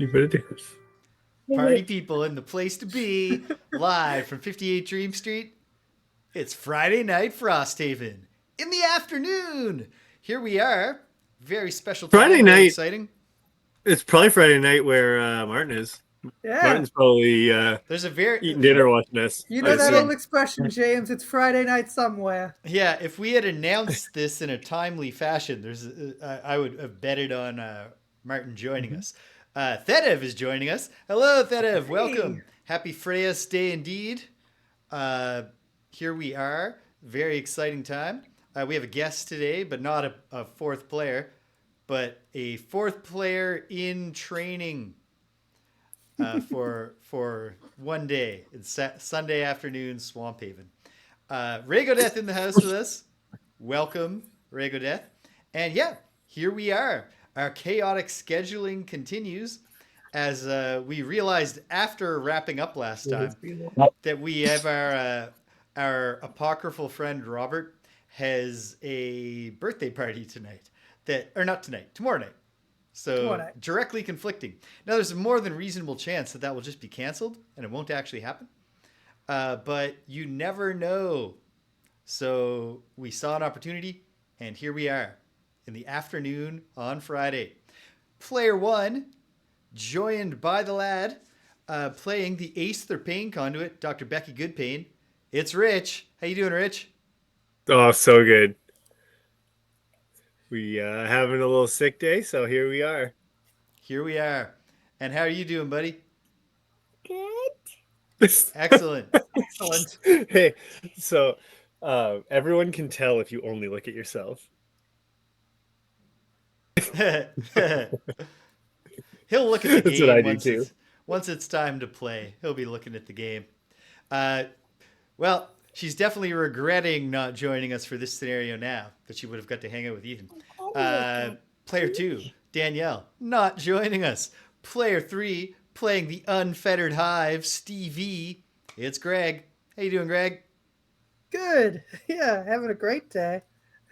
You better do this. Party people in the place to be, live from 58 Dream Street. It's Friday night Frosthaven in the afternoon. Here we are. Very special Friday time, very night. exciting. It's probably Friday night where Martin is. Yeah. Martin's probably There's a very eating dinner watching this, You I know if we that old assume. had expression, James? It's Friday night somewhere. yeah, if we had announced this in a timely fashion, I would have betted on Martin joining us. Thedev is joining us. Hello, Thedev. Hey. Welcome. Happy Freyas Day indeed. Uh, Here we are. Very exciting time. We have a guest today, but not a fourth player, but a fourth player in training for one day. It's Sunday afternoon, Swamp Haven. Rhaegodeth in the house with us. Welcome, Rhaegodeth. And yeah, here we are. Our chaotic scheduling continues as we realized after wrapping up last time that we have our apocryphal friend Robert has a birthday party tonight. Not tonight, tomorrow night. Tomorrow So night. directly conflicting. Now there's a more than reasonable chance that will just be canceled and it won't actually happen. But you never know. So we saw an opportunity, and here we are in the afternoon on Friday. Player one, joined by the lad, playing the Aether Pain Conduit, Dr. Becky Goodpain. It's Rich. How you doing, Rich? Oh, so good. We having a little sick day, so here we are. Here we are. And how are you doing, buddy? Good. Excellent. Excellent. Hey, so everyone can tell if you only look at yourself. He'll look at the That's what I game do too. once it's time to play. He'll be looking at the game. Uh, well, she's definitely regretting not joining us for this scenario now, but she would have got to hang out with Ethan. Player two, Danielle, not joining us. Player three, playing the unfettered hive, Stevie. It's Greg. How you doing, Greg? Good. Yeah, having a great day.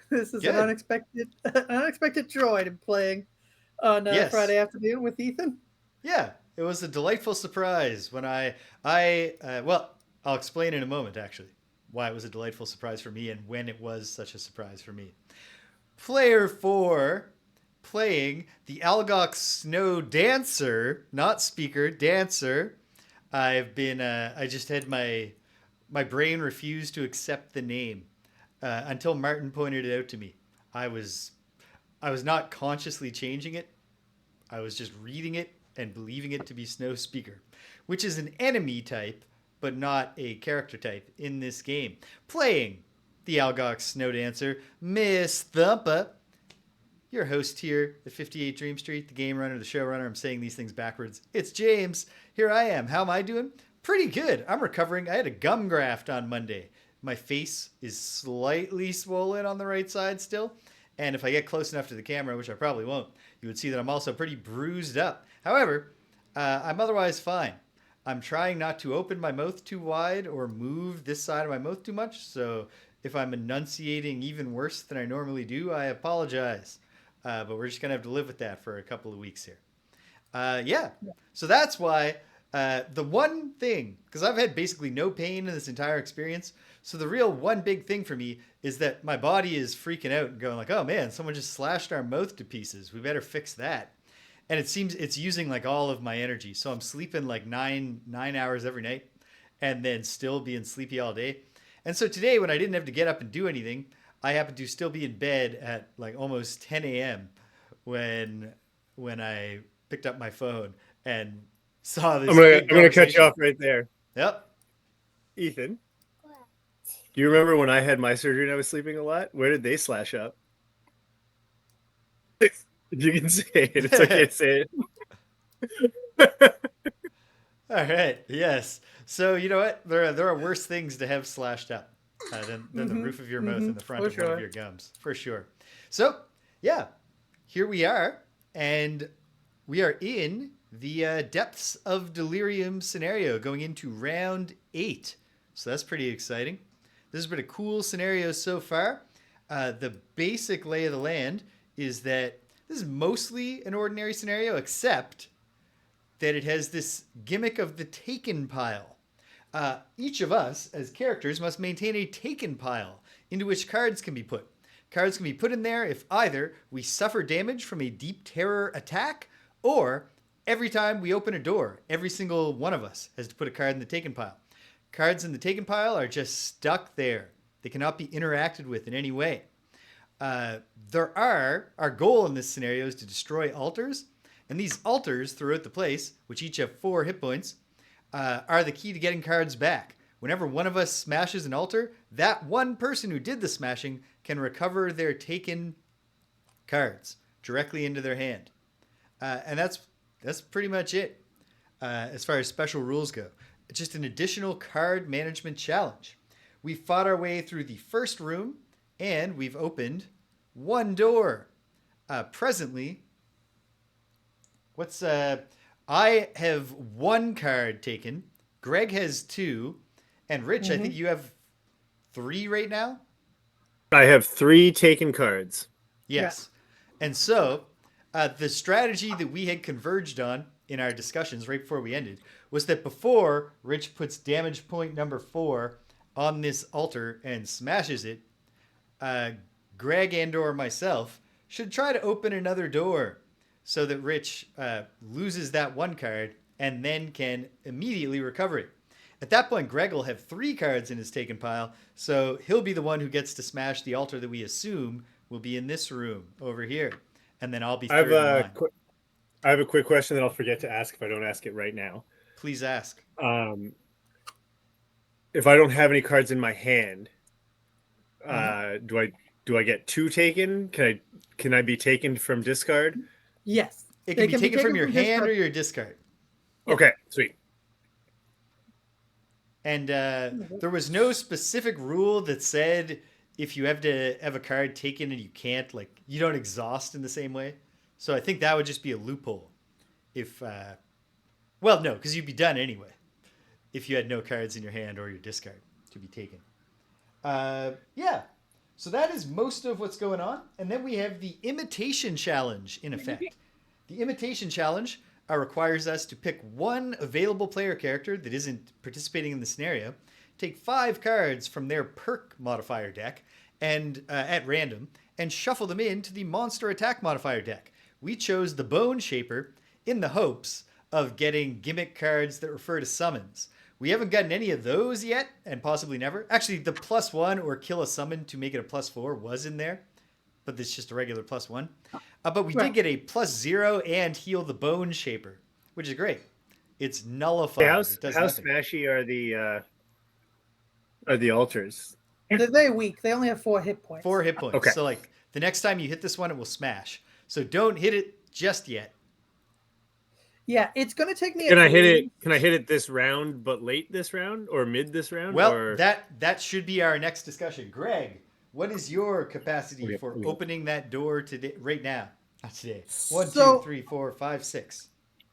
This is an Good. unexpected joy in playing on Yes. Friday afternoon with Ethan. Yeah, it was a delightful surprise when well, I'll explain in a moment actually why it was a delightful surprise for me and when it was such a surprise for me. Player 4 playing the Algox Snow Dancer, not speaker, dancer. I just had my brain refused to accept the name until Martin pointed it out to me. I was I was not consciously changing it. I was just reading it and believing it to be Snow Speaker, which is an enemy type, but not a character type in this game. Playing the Algox Snow Dancer, Miss Thumpa, your host here at 58 Dream Street, the game runner, the showrunner. I'm saying these things backwards. It's James. Here I am. How am I doing? Pretty good. I'm recovering. I had a gum graft on Monday. My face is slightly swollen on the right side still. And if I get close enough to the camera, which I probably won't, you would see that I'm also pretty bruised up. However, I'm otherwise fine. I'm trying not to open my mouth too wide or move this side of my mouth too much. So if I'm enunciating even worse than I normally do, I apologize. But we're just going to have to live with that for a couple of weeks here. Yeah. So that's why the one thing, because I've had basically no pain in this entire experience. So the real one big thing for me is that my body is freaking out and going like, oh man, someone just slashed our mouth to pieces. We better fix that. And it seems it's using like all of my energy. So I'm sleeping like nine hours every night and then still being sleepy all day. And so today when I didn't have to get up and do anything, I happened to still be in bed at like almost 10 a.m. when I picked up my phone and saw this I'm big gonna cut you conversation. off right there, Yep. Ethan. Do you remember when I had my surgery and I was sleeping a lot? Where did they slash up? You can say it. It's okay to say it. All right. Yes. So you know what? There are worse things to have slashed up than the roof of your mouth and the front For of one of sure. your gums, for sure. So yeah, here we are, and we are in the Depths of Delirium scenario, going into round 8. So that's pretty exciting. This has been a cool scenario so far. The basic lay of the land is that this is mostly an ordinary scenario, except that it has this gimmick of the taken pile. Each of us, as characters, must maintain a taken pile into which cards can be put. Cards can be put in there if either we suffer damage from a deep terror attack, or every time we open a door, every single one of us has to put a card in the taken pile. Cards in the taken pile are just stuck there. They cannot be interacted with in any way. Our goal in this scenario is to destroy altars, and these altars throughout the place, which each have 4 hit points, are the key to getting cards back. Whenever one of us smashes an altar, that one person who did the smashing can recover their taken cards directly into their hand. And that's pretty much it as far as special rules go. It's just an additional card management challenge. We fought our way through the first room, and we've opened 1 door. Presently, I have 1 card taken. Greg has 2, and Rich, I think you have 3 right now. I have 3 taken cards. Yes, and so the strategy that we had converged on in our discussions right before we ended was that before Rich puts damage point number 4 on this altar and smashes it, Greg and/or myself should try to open another door so that Rich loses that 1 card and then can immediately recover it. At that point, Greg will have 3 cards in his taken pile, so he'll be the one who gets to smash the altar that we assume will be in this room over here, and then I'll be third in line. I have a quick question that I'll forget to ask if I don't ask it right now. Please ask. If I don't have any cards in my hand, do I get 2 taken? Can I be taken from discard? Yes. It can be taken from your hand or your discard. Okay, sweet. And there was no specific rule that said if you have to have a card taken and you can't, like, you don't exhaust in the same way. So I think that would just be a loophole. If, well, no, because you'd be done anyway if you had no cards in your hand or your discard to be taken. Yeah. So that is most of what's going on. And then we have the imitation challenge in effect. The imitation challenge requires us to pick 1 available player character that isn't participating in the scenario, take 5 cards from their perk modifier deck and at random, and shuffle them into the monster attack modifier deck. We chose the Bone Shaper in the hopes of getting gimmick cards that refer to summons. We haven't gotten any of those yet, and possibly never. Actually, the +1 or kill a summon to make it a +4 was in there, but it's just a regular +1. But we did get a +0 and heal the Bone Shaper, which is great. It's nullified. How nothing. smashy are the altars? They're weak. They only have 4 hit points. 4 hit points. Okay. So, like, the next time you hit this one, it will smash. So don't hit it just yet. Yeah, it's going to take me. Can I hit it this round, but late this round or mid this round? Well, or... that should be our next discussion. Greg, what is your capacity for opening that door today? Right now, not today. 1, 2, 3, 4, 5, 6.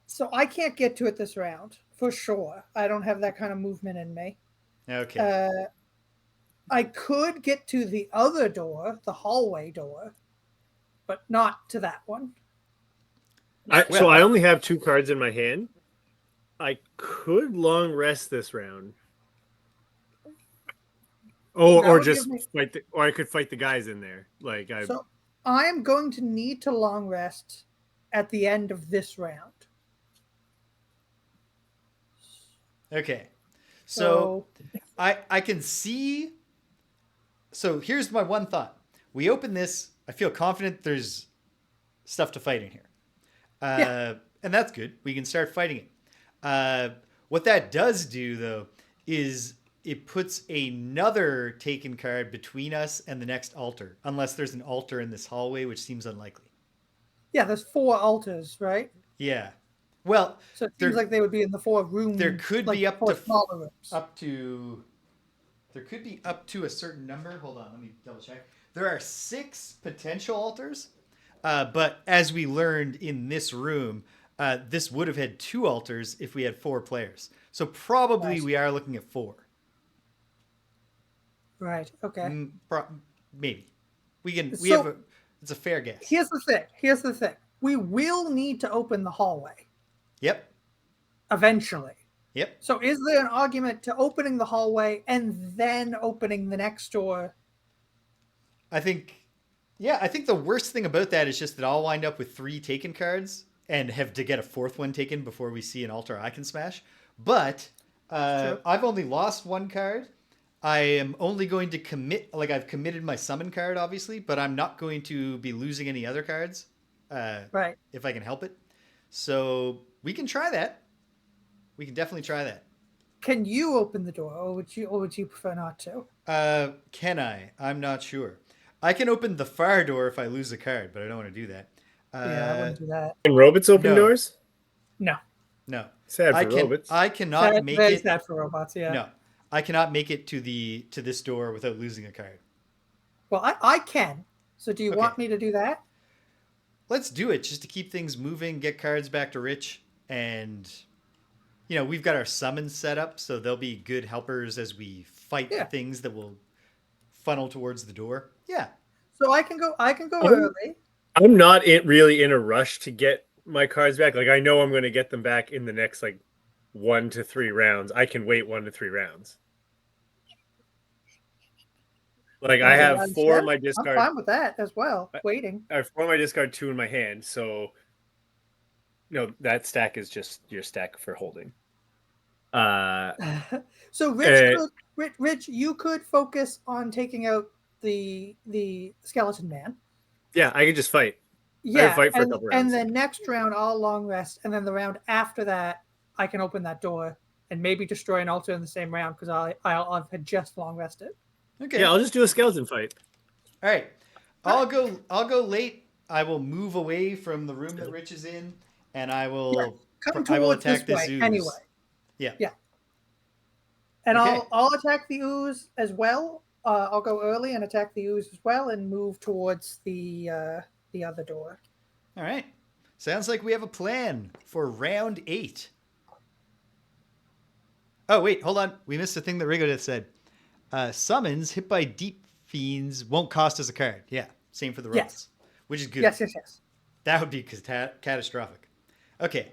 So I can't get to it this round for sure. I don't have that kind of movement in me. Okay. I could get to the other door, the hallway door, but not to that one. So I only have 2 cards in my hand. I could long rest this round. Or just fight or I could fight the guys in there. So I am going to need to long rest at the end of this round. Okay. So I can see. So here's my one thought. We open this. I feel confident there's stuff to fight in here. And that's good. We can start fighting it. What that does do, though, is it puts another taken card between us and the next altar, unless there's an altar in this hallway, which seems unlikely. Yeah, there's 4 altars, right? Yeah. Well, so it seems like they would be in the 4 rooms. There could be up to there could be up to a certain number. Hold on, let me double check. There are 6 potential altars. But as we learned in this room, this would have had 2 altars if we had 4 players. So probably we are looking at 4. Right. Okay. Maybe we can. It's a fair guess. Here's the thing. We will need to open the hallway. Yep. eventually. Yep. So is there an argument to opening the hallway and then opening the next door? I think the worst thing about that is just that I'll wind up with 3 taken cards and have to get a 4th one taken before we see an altar I can smash. But True. I've only lost 1 card. I am only going to commit, like I've committed my summon card, obviously, but I'm not going to be losing any other cards Right. if I can help it. So we can try that. We can definitely try that. Can you open the door, or would you prefer not to? Can I? I'm not sure. I can open the far door if I lose a card, but I don't want to do that. Yeah, I wouldn't do that. Can robots open No. doors? No. No. Sad for robots. I cannot make Very it. sad for robots. Yeah. No, I cannot make it to this door without losing a card. Well, I can. So do you Okay. want me to do that? Let's do it just to keep things moving, get cards back to Rich, and we've got our summons set up, so they'll be good helpers as we fight Yeah. things that will funnel towards the door. Yeah. So I can go Oh. early. I'm not really in a rush to get my cards back. Like I know I'm going to get them back in the next 1 to 3 rounds. I can wait 1 to 3 rounds. Like I have 4 in my discard. I'm fine with that as well. Waiting. I have 4 in my discard, 2 in my hand. So that stack is just your stack for holding. So Rich, you could focus on taking out the skeleton man. Yeah, I could just fight. Yeah, fight for a couple rounds. and then next round I'll long rest, and then the round after that I can open that door and maybe destroy an altar in the same round because I'll have just long rested. Okay. Yeah, I'll just do a skeleton fight. All right. I'll go late. I will move away from the room that Rich is in, and I will attack this ooze. Anyway. Yeah. Yeah. And Okay. I'll attack the ooze as well. I'll go early and attack the ooze as well, and move towards the other door. All right. Sounds like we have a plan for round 8. Oh wait, hold on. We missed a thing that Rigodith said. Summons hit by deep fiends won't cost us a card. Yeah, same for the robots, Yes. which is good. Yes. That would be catastrophic. Okay.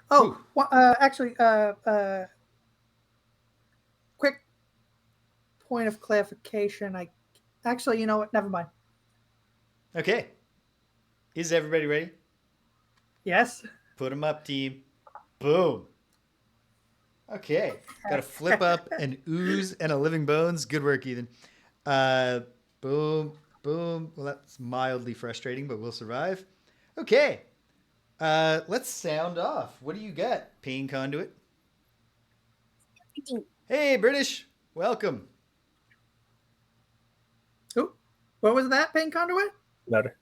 Oh, actually, quick point of clarification. You know what? Never mind. Okay. Is everybody ready? Yes. Put them up, team. Boom. Okay. Got a flip up, an ooze, and a living bones. Good work, Ethan. Boom, boom. Well, that's mildly frustrating, but we'll survive. Okay. Let's sound off. What do you got, Pain Conduit? Hey, British. Welcome. Ooh, what was that, Pain Conduit? Louder.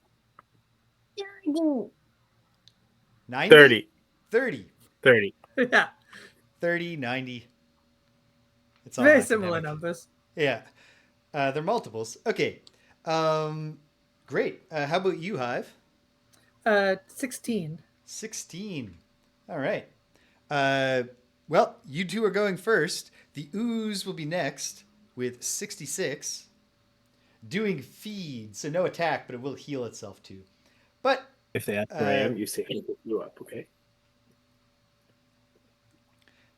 90? 30. 30. 30. Yeah. 30, 90. It's all Very academic. similar numbers. Yeah. They're multiples. Okay. Great. How about you, Hive? 16. 16. All right. Well, you two are going first. The ooze will be next with 66. Doing feed, so no attack, but it will heal itself too. But If they ask where I am, you say you up, okay?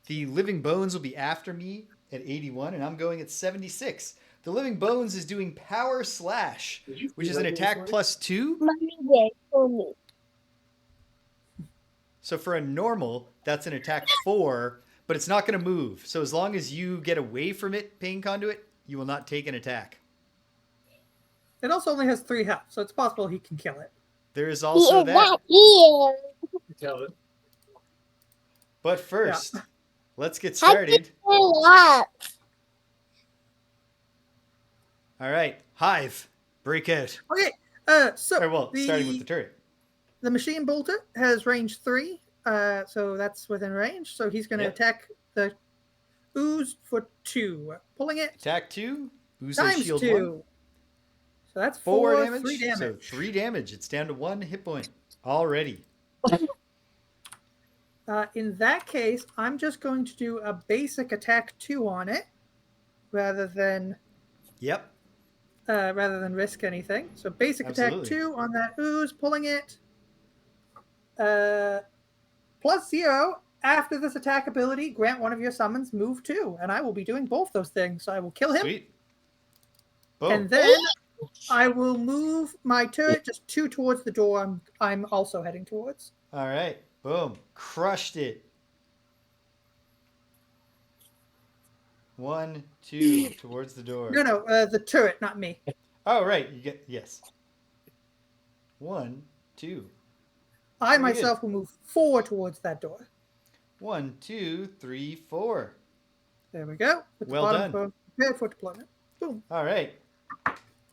the living bones will be after me at 81, and I'm going at 76. The living bones is doing power slash, which is an attack +2. So for a normal, that's an attack 4, but it's not going to move. So as long as you get away from it, Pain Conduit, you will not take an attack. It also only has 3 health, so it's possible he can kill it. There is also that. Tell it. But first, let's get started. All right, Hive, break out. Okay. So Or well, starting with the turret. The machine bolter has range 3, so that's within range. So he's going to Yep. attack the ooze for 2. Pulling it Attack 2. Ooze times shield 2. 1. So that's 4 4 damage. 3 damage. So 3 damage. It's down to 1 hit point already. In that case, I'm just going to do a basic attack 2 on it, rather than Yep. risk anything. So basic Absolutely. attack 2 on that ooze, pulling it. +0. After this attack ability, grant one of your summons move 2, and I will be doing both those things. So I will kill him, Sweet. Boom. and then I will move my turret just 2 towards the door I'm also heading towards. All right. Boom. Crushed it. 1, 2 towards the door. No, the turret, not me. Oh, right. You get yes. 1, 2. I Very myself will move 4 towards that door. 1, 2, 3, 4. There we go. With Well the done. bottom prepared for deployment. Boom. All right.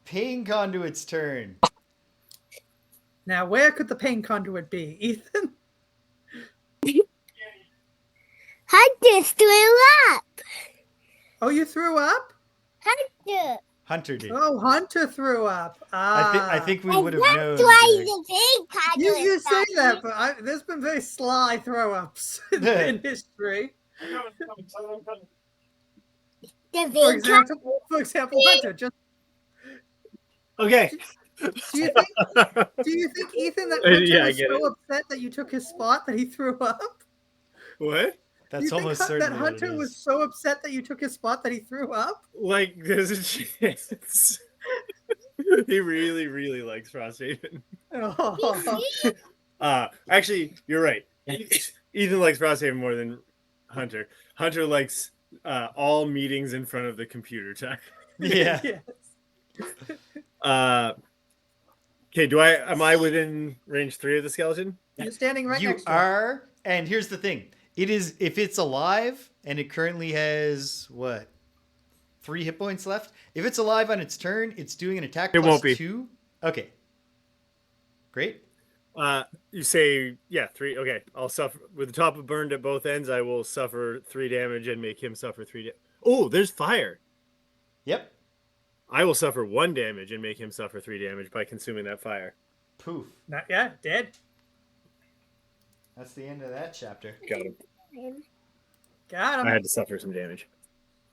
Pain Conduit's turn. Now, where could the pain conduit be, Ethan? Hunter threw up. Oh, you threw up? Hunter. Hunter did. Oh, Hunter threw up. I think we would have known. That's why that- the big conduit. You say that, stopped. but there's been very sly throw-ups in history. The For big example, Hunter. Just Okay. do you think Ethan that Hunter Yeah, I was get so upset that you took his spot that he threw up? What? That's you think almost that certainly what it Hunter is. was so upset that you took his spot that he threw up? Like, there's a chance. He really, really likes Frosthaven. Oh. Actually, you're right. Ethan likes Frosthaven more than Hunter. Hunter likes all meetings in front of the computer time. Yeah. Yes. Okay, am I within range 3 of the skeleton? You're standing right You next to him. are, and here's the thing. It is if it's alive and it currently has what? 3 hit points left. If it's alive on its turn, it's doing an attack It plus won't be. 2. Okay. Great. You say, yeah, 3. Okay, I'll suffer with the top of burned at both ends. I will suffer 3 damage and make him suffer 3 damage. Oh, there's fire. Yep. I will suffer 1 damage and make him suffer 3 damage by consuming that fire. Poof. Dead. That's the end of that chapter. Got him. Got him. I had to suffer some damage.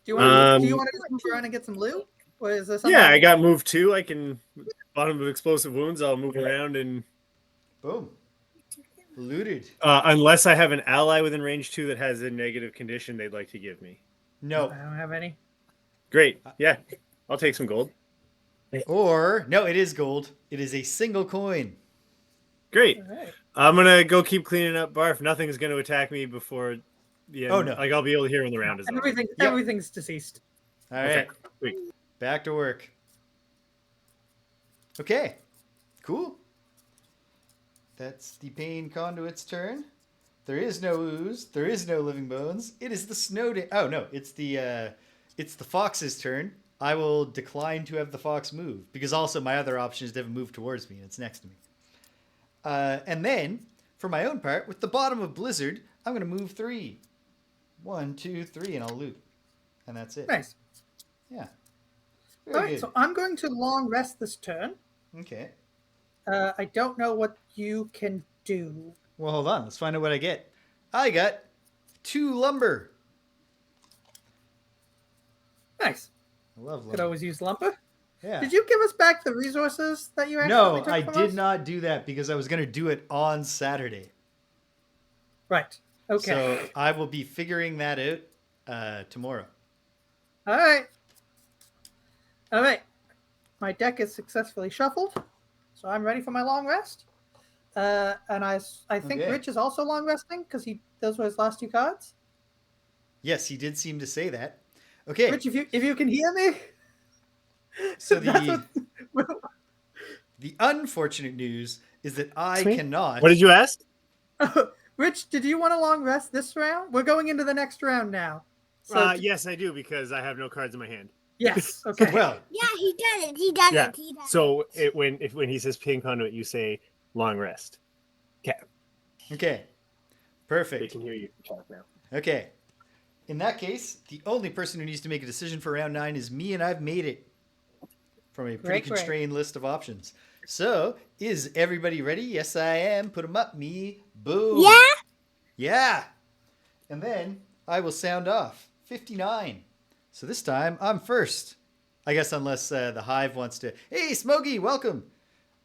Do you want to just move around and get some loot? Or is there something? Yeah, I got move 2. I can bottom of explosive wounds. I'll move around and Boom. Looted. unless I have an ally within range 2 that has a negative condition they'd like to give me. No. I don't have any. Great. Yeah, I'll take some gold. Or no, it is gold. It is a single coin. Great. All right. I'm gonna go keep cleaning up Barf. Nothing's gonna attack me before the end. Oh, no. Like I'll be able to hear when the round is over. Everything's deceased. All right. Okay. Sweet. Back to work. Okay. Cool. That's the Pain Conduit's turn. There is no ooze. There is no living bones. It is the snow day. Oh no, it's the fox's turn. I will decline to have the fox move because also my other option is to have it move towards me and it's next to me. And then for my own part, with the bottom of Blizzard, I'm going to move 3. 1, 2, 3, and I'll loot, and that's it. Nice. Yeah. All Very right, good. so I'm going to long rest this turn. Okay. I don't know what you can do. Well, hold on. Let's find out what I get. I got 2 lumber. Nice. I love Could lumber. always use lumber. Yeah. Did you give us back the resources that you actually No, took I from did us? not do that because I was going to do it on Saturday. Right. Okay. So I will be figuring that out tomorrow. All right. All right. My deck is successfully shuffled, so I'm ready for my long rest. And I think Okay. Rich is also long resting because those were his last 2 cards. Yes, he did seem to say that. Okay. Rich, if you can hear me, So that's the unfortunate news is that I Sweet. cannot. What did you ask? Rich, did you want a long rest this round? We're going into the next round now. So Yes, I do because I have no cards in my hand. yes. Okay. Well, Yeah, he does it. He does Yeah. it. He does So when he says ping conduit, you say long rest. Okay, okay. they Perfect. can hear you talk now. Okay. In that case, the only person who needs to make a decision for round 9 is me, and I've made it from a pretty Great. constrained list of options. So, is everybody ready? Yes, I am. Put them up, me. Boom. Yeah? Yeah. And then I will sound off. 59. So this time I'm first. I guess unless the Hive wants to. Hey, Smokey, welcome.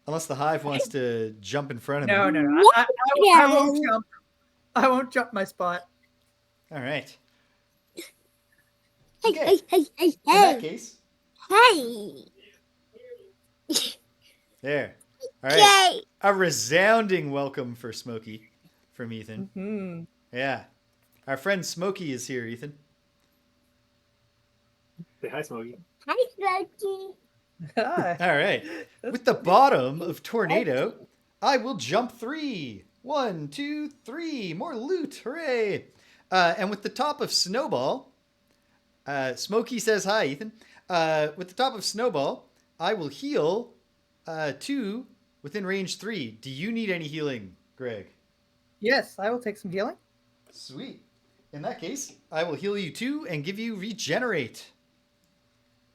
Unless the Hive wants to jump in front of me. No. I won't jump. I won't jump my spot. All right. Hey, Okay. hey, hey, hey, In that hey. case, Hey. there. All right. Okay. A resounding welcome for Smokey from Ethan. Hmm. Yeah. Our friend Smokey is here, Ethan. Say hi, Smokey. Hi, Smokey. Hi. All right. That's With the bottom of Tornado, I will jump 3. 1, 2, 3. More loot. Hooray. And with the top of Snowball, Smokey says hi, Ethan. With the top of Snowball, I will heal 2 within range 3. Do you need any healing, Greg? Yes, I will take some healing. Sweet. In that case, I will heal you 2 and give you regenerate.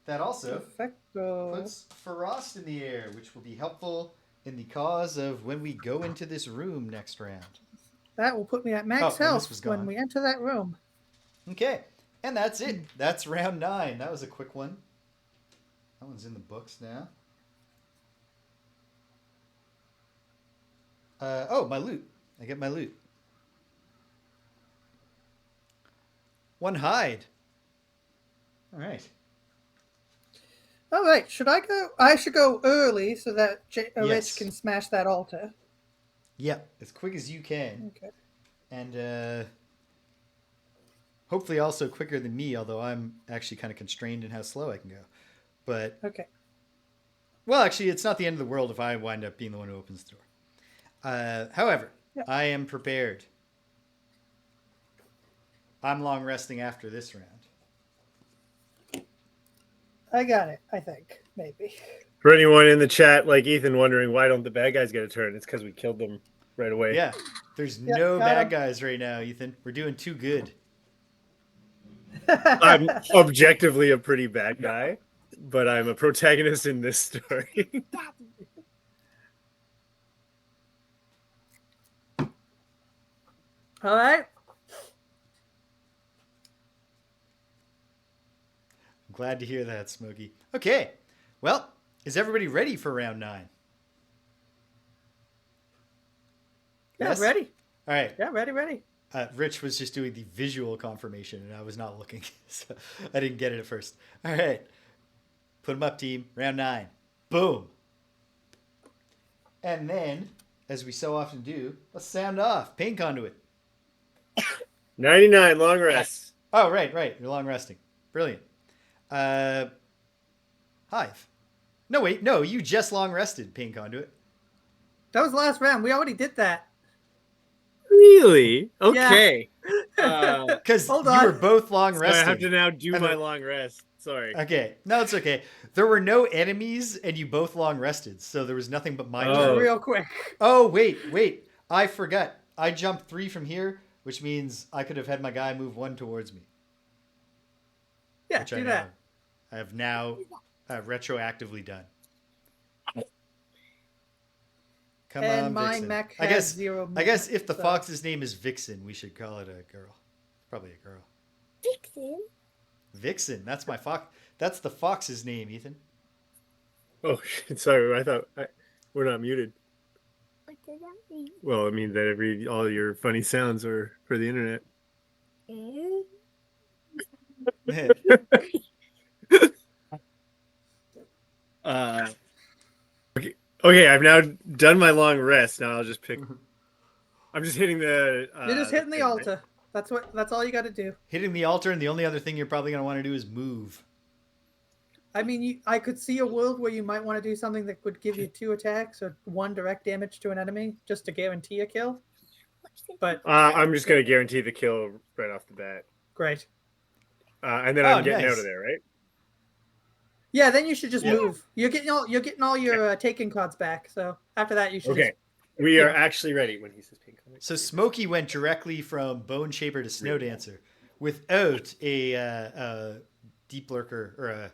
That also Perfecto. puts Frost in the air, which will be helpful in the cause of when we go into this room next round. That will put me at max Oh, and this health was when gone. we enter that room. Okay, and that's it. That's round 9. That was a quick one. That one's in the books now. Oh, my loot. I get my loot. 1 hide. All right. All right, should I go? I should go early so that Rich Yes. can smash that altar. Yep, as quick as you can. Okay. And hopefully also quicker than me, although I'm actually kind of constrained in how slow I can go. But, Okay. well, actually, it's not the end of the world if I wind up being the one who opens the door. However, Yeah. I am prepared. I'm long resting after this round. I got it, I think. Maybe. For anyone in the chat, like Ethan, wondering why don't the bad guys get a turn? It's because we killed them right away. Yeah, there's Yeah, no got bad him. guys right now, Ethan. We're doing too good. I'm objectively a pretty bad guy, but I'm a protagonist in this story. All right. I'm glad to hear that, Smokey. Okay, well, is everybody ready for round 9? Yeah, Yes? ready. All right. Yeah, ready. Rich was just doing the visual confirmation, and I was not looking, so I didn't get it at first. All right. Put them up, team. Round 9. Boom. And then, as we so often do, let's sound off. Pain conduit. 99 long rest. Oh, right. You're long resting. Brilliant. Hive. No, wait. No, you just long rested, pain conduit. That was the last round. We already did that. Really? Okay. Because Hold you on. were both long So I resting. have to now do And my the- long rest. Sorry. Okay. No, it's okay. There were no enemies, and you both long rested, so there was nothing but my Oh. turn. Real quick. Oh, wait. I forgot. I jumped 3 from here, which means I could have had my guy move 1 towards me. Yeah, Which do that. I have now retroactively done. Come And on, my Vixen. mech I has guess 0 I guess movement, if the so- fox's name is Vixen, we should call it a girl. Probably a girl. Vixen. Vixen. That's my fox. That's the fox's name, Ethan. Oh, shit. Sorry. I thought we're not muted. What does that mean? Well, it means that all your funny sounds are for the internet. Mm. Okay, I've now done my long rest. Now I'll just pick. I'm just hitting the. You're just hitting the thing, right? altar. That's all you got to do. Hitting the altar, and the only other thing you're probably going to want to do is move. I mean, I could see a world where you might want to do something that would give you 2 attacks or 1 direct damage to an enemy just to guarantee a kill. But I'm just gonna guarantee the kill right off the bat, great. and then Oh, I'm getting out nice. of there, right? Yeah, then you should just Yeah. move. You're getting all your taken cards back. So after that, you should. Okay, we are actually ready when he says pink. So Smokey went directly from Bone Shaper to Snow Dancer without a deep lurker or a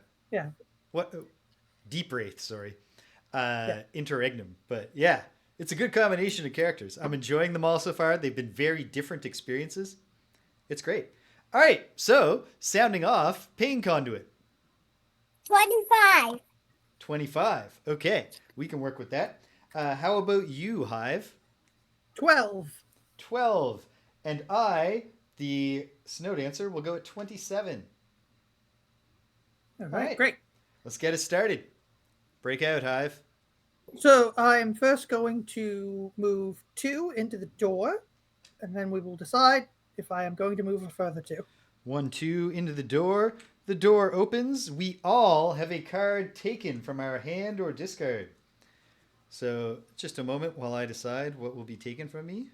deep wraith, sorry, interregnum. But yeah, it's a good combination of characters. I'm enjoying them all so far. They've been very different experiences. It's great. All right, so sounding off, Pain Conduit. 25. 25. Okay, we can work with that. How about you, Hive? 12. 12. And I, the Snow Dancer, will go at 27. All All right, right. great. Let's get it started. Break out, Hive. So I'm first going to move 2 into the door, and then we will decide if I am going to move a further 2. 1, 2 into the door. The door opens. We all have a card taken from our hand or discard. So just a moment while I decide what will be taken from me.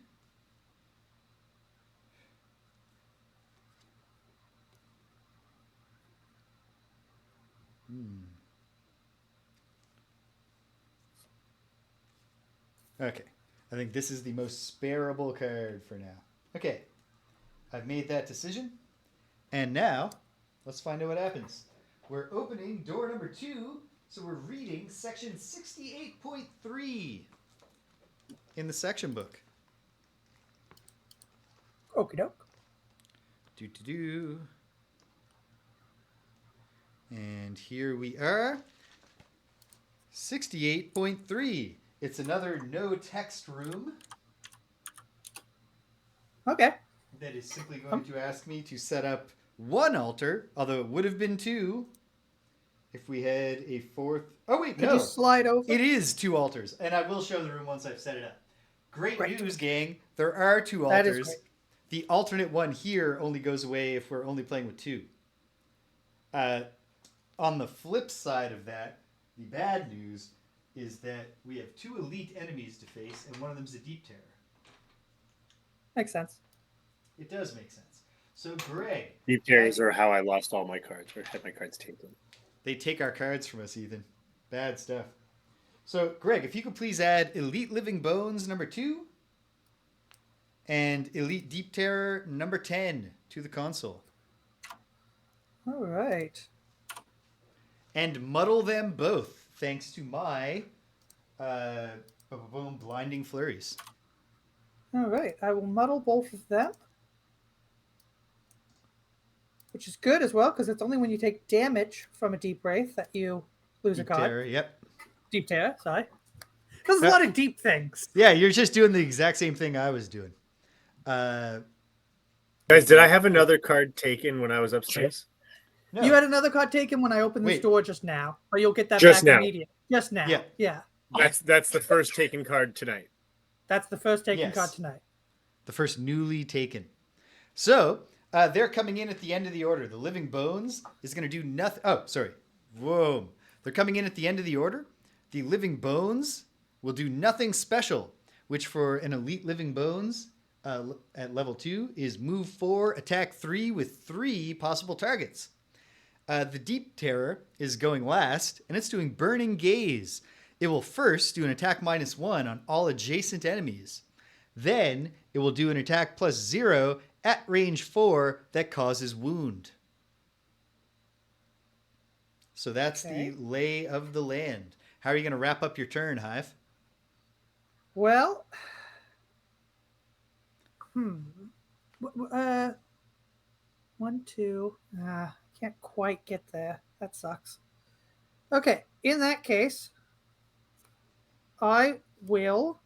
Okay. I think this is the most spareable card for now. Okay. I've made that decision. And now, let's find out what happens. We're opening door number 2, so we're reading section 68.3 in the section book. Okie doke. Do. And here we are. 68.3. It's another no text room Okay. that is simply going to ask me to set up 1 altar, although it would have been 2 if we had a 4th. Oh, wait, Could no. you slide over? It is 2 altars, and I will show the room once I've set it up. Great Great. news, gang. There are 2 That is altars. great. The alternate one here only goes away if we're only playing with 2. On the flip side of that, the bad news is that we have 2 elite enemies to face, and one of them's a deep terror. Makes sense. It does make sense. So, Greg. Deep tears are how I lost all my cards, or had my cards taken. They take our cards from us, Ethan. Bad stuff. So, Greg, if you could please add Elite Living Bones number 2 and Elite Deep Terror number 10 to the console. All right. And muddle them both, thanks to my Blinding Flurries. All right. I will muddle both of them, which is good as well, because it's only when you take damage from a Deep Wraith that you lose Deep a card. Terror, yep. Deep Terror, sorry. There's a lot of deep things. Yeah, you're just doing the exact same thing I was doing. Guys, did I have another card taken when I was upstairs? No. You had another card taken when I opened this Wait. door just now, but you'll get that Just back now. immediately. Just now. Yeah. Yeah. That's the first taken card tonight. That's the first taken Yes. card tonight. The first newly taken. So, they're coming in at the end of the order. The Living Bones is going to do nothing. Oh, sorry. Whoa. They're coming in at the end of the order. The Living Bones will do nothing special, which for an Elite Living Bones at level 2 is move 4, attack 3 with 3 possible targets. The Deep Terror is going last, and it's doing Burning Gaze. It will first do an attack -1 on all adjacent enemies. Then it will do an attack +0 at range 4 that causes wound. So that's Okay. the lay of the land. How are you going to wrap up your turn, Hive? Well, one, two. Can't quite get there. That sucks. Okay, in that case, I will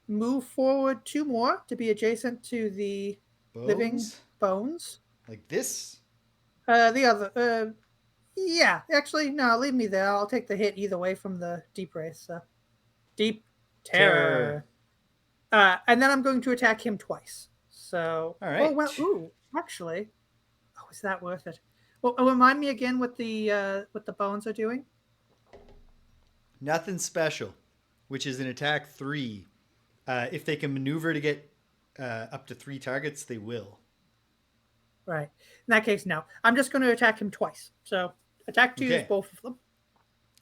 move forward 2 more to be adjacent to the living bones. Like this? The other, yeah, actually, no, leave me there. I'll take the hit either way from the deep race. So. Deep terror. And then I'm going to attack him twice. So, all right. Oh well, ooh, actually, is that worth it? Well, remind me again what the bones are doing. Nothing special, which is an attack 3. If they can maneuver to get up to 3 targets, they will. Right. In that case, no. I'm just going to attack him twice. So attack 2s, Okay. both of them.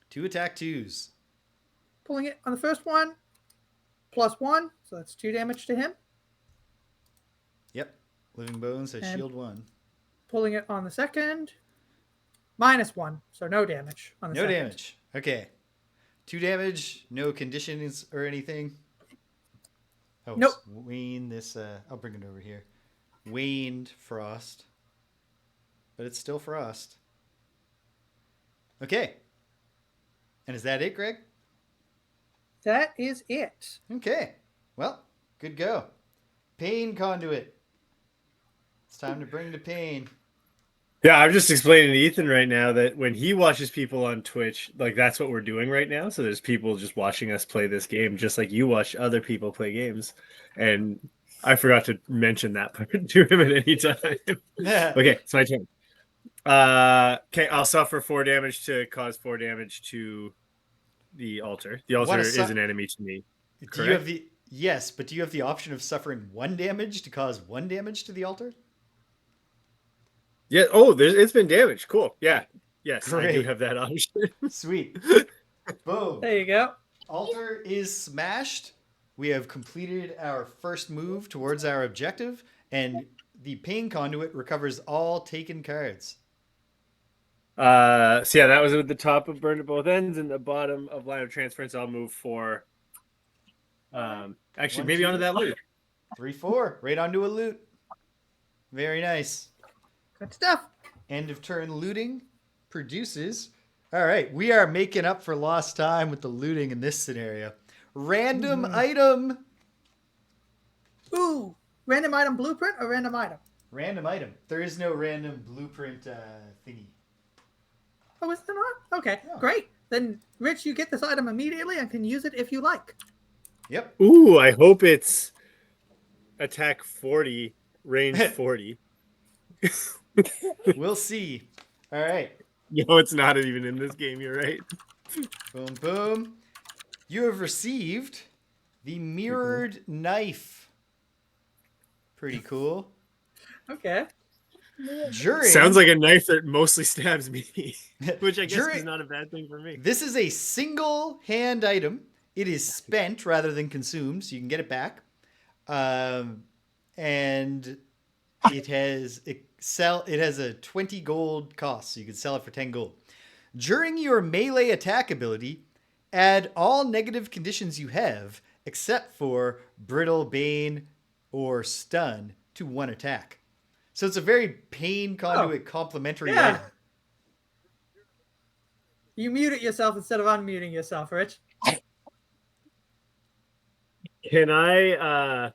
2 attack 2s. Pulling it on the first one, +1, so that's 2 damage to him. Yep. Living Bones has And- shield 1. Pulling it on the second, -1, so no damage on the No second. damage. Okay. 2 damage, no conditions or anything. Oh, Nope. it's Wane this. I'll bring it over here. Waned Frost. But it's still Frost. Okay. And is that it, Greg? That is it. Okay. Well, Good go. Pain conduit. It's time to bring the pain. Yeah, I'm just explaining to Ethan right now that when he watches people on Twitch, like that's what we're doing right now. So there's people just watching us play this game, just like you watch other people play games. And I forgot to mention that part to him at any time. Okay, it's my turn. Okay, I'll suffer 4 damage to cause 4 damage to the altar. The Wanna altar su- is an enemy to me. Do you have Correct? the yes, but do you have the option of suffering 1 damage to cause 1 damage to the altar? Yeah. Oh, it's been damaged. Cool. Yeah. Yes, I do Great. have that option. Sweet. Boom. There you go. Altar is smashed. We have completed our first move towards our objective, and the pain conduit recovers all taken cards. So yeah, that was at the top of burn at both ends and the bottom of line of transference. I'll move for actually One, maybe two. onto that loop. 3, 4. Right onto a loot. Very nice. Good stuff. End of turn looting produces. All right, we are making up for lost time with the looting in this scenario. Random item. Ooh, random item blueprint or random item? Random item. There is no random blueprint thingy. Oh, is there not? Okay, No. great. Then, Rich, you get this item immediately and can use it if you like. Yep. Ooh, I hope it's attack 40, range 40. We'll see. All right. No, it's not even in this game. You're right. Boom, boom. You have received the mirrored knife. Pretty cool. Okay. During Sounds like a knife that mostly stabs me, which I guess During- is not a bad thing for me. This is a single hand item. It is spent rather than consumed, so you can get it back. And it has a 20 gold cost, so you can sell it for 10 gold. During your melee attack ability, add all negative conditions you have, except for brittle, bane, or stun, to one attack. So it's a very pain conduit complementary Yeah. item. You muted yourself instead of unmuting yourself, Rich. Can I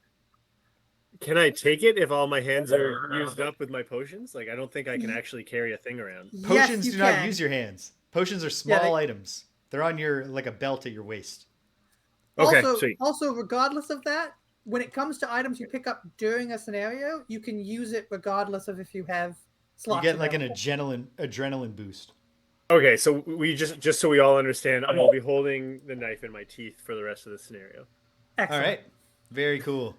take it if all my hands are used up with my potions? Like I don't think I can actually carry a thing around. Potions yes, you do can. not use your hands. Potions are small they- items. They're on your like a belt at your waist. Okay, also, sweet. also, regardless of that, when it comes to items you pick up during a scenario, you can use it regardless of if you have You slots. get like an available. adrenaline boost. Okay, so we just so we all understand, I will be holding the knife in my teeth for the rest of the scenario. All Excellent. right. Very cool.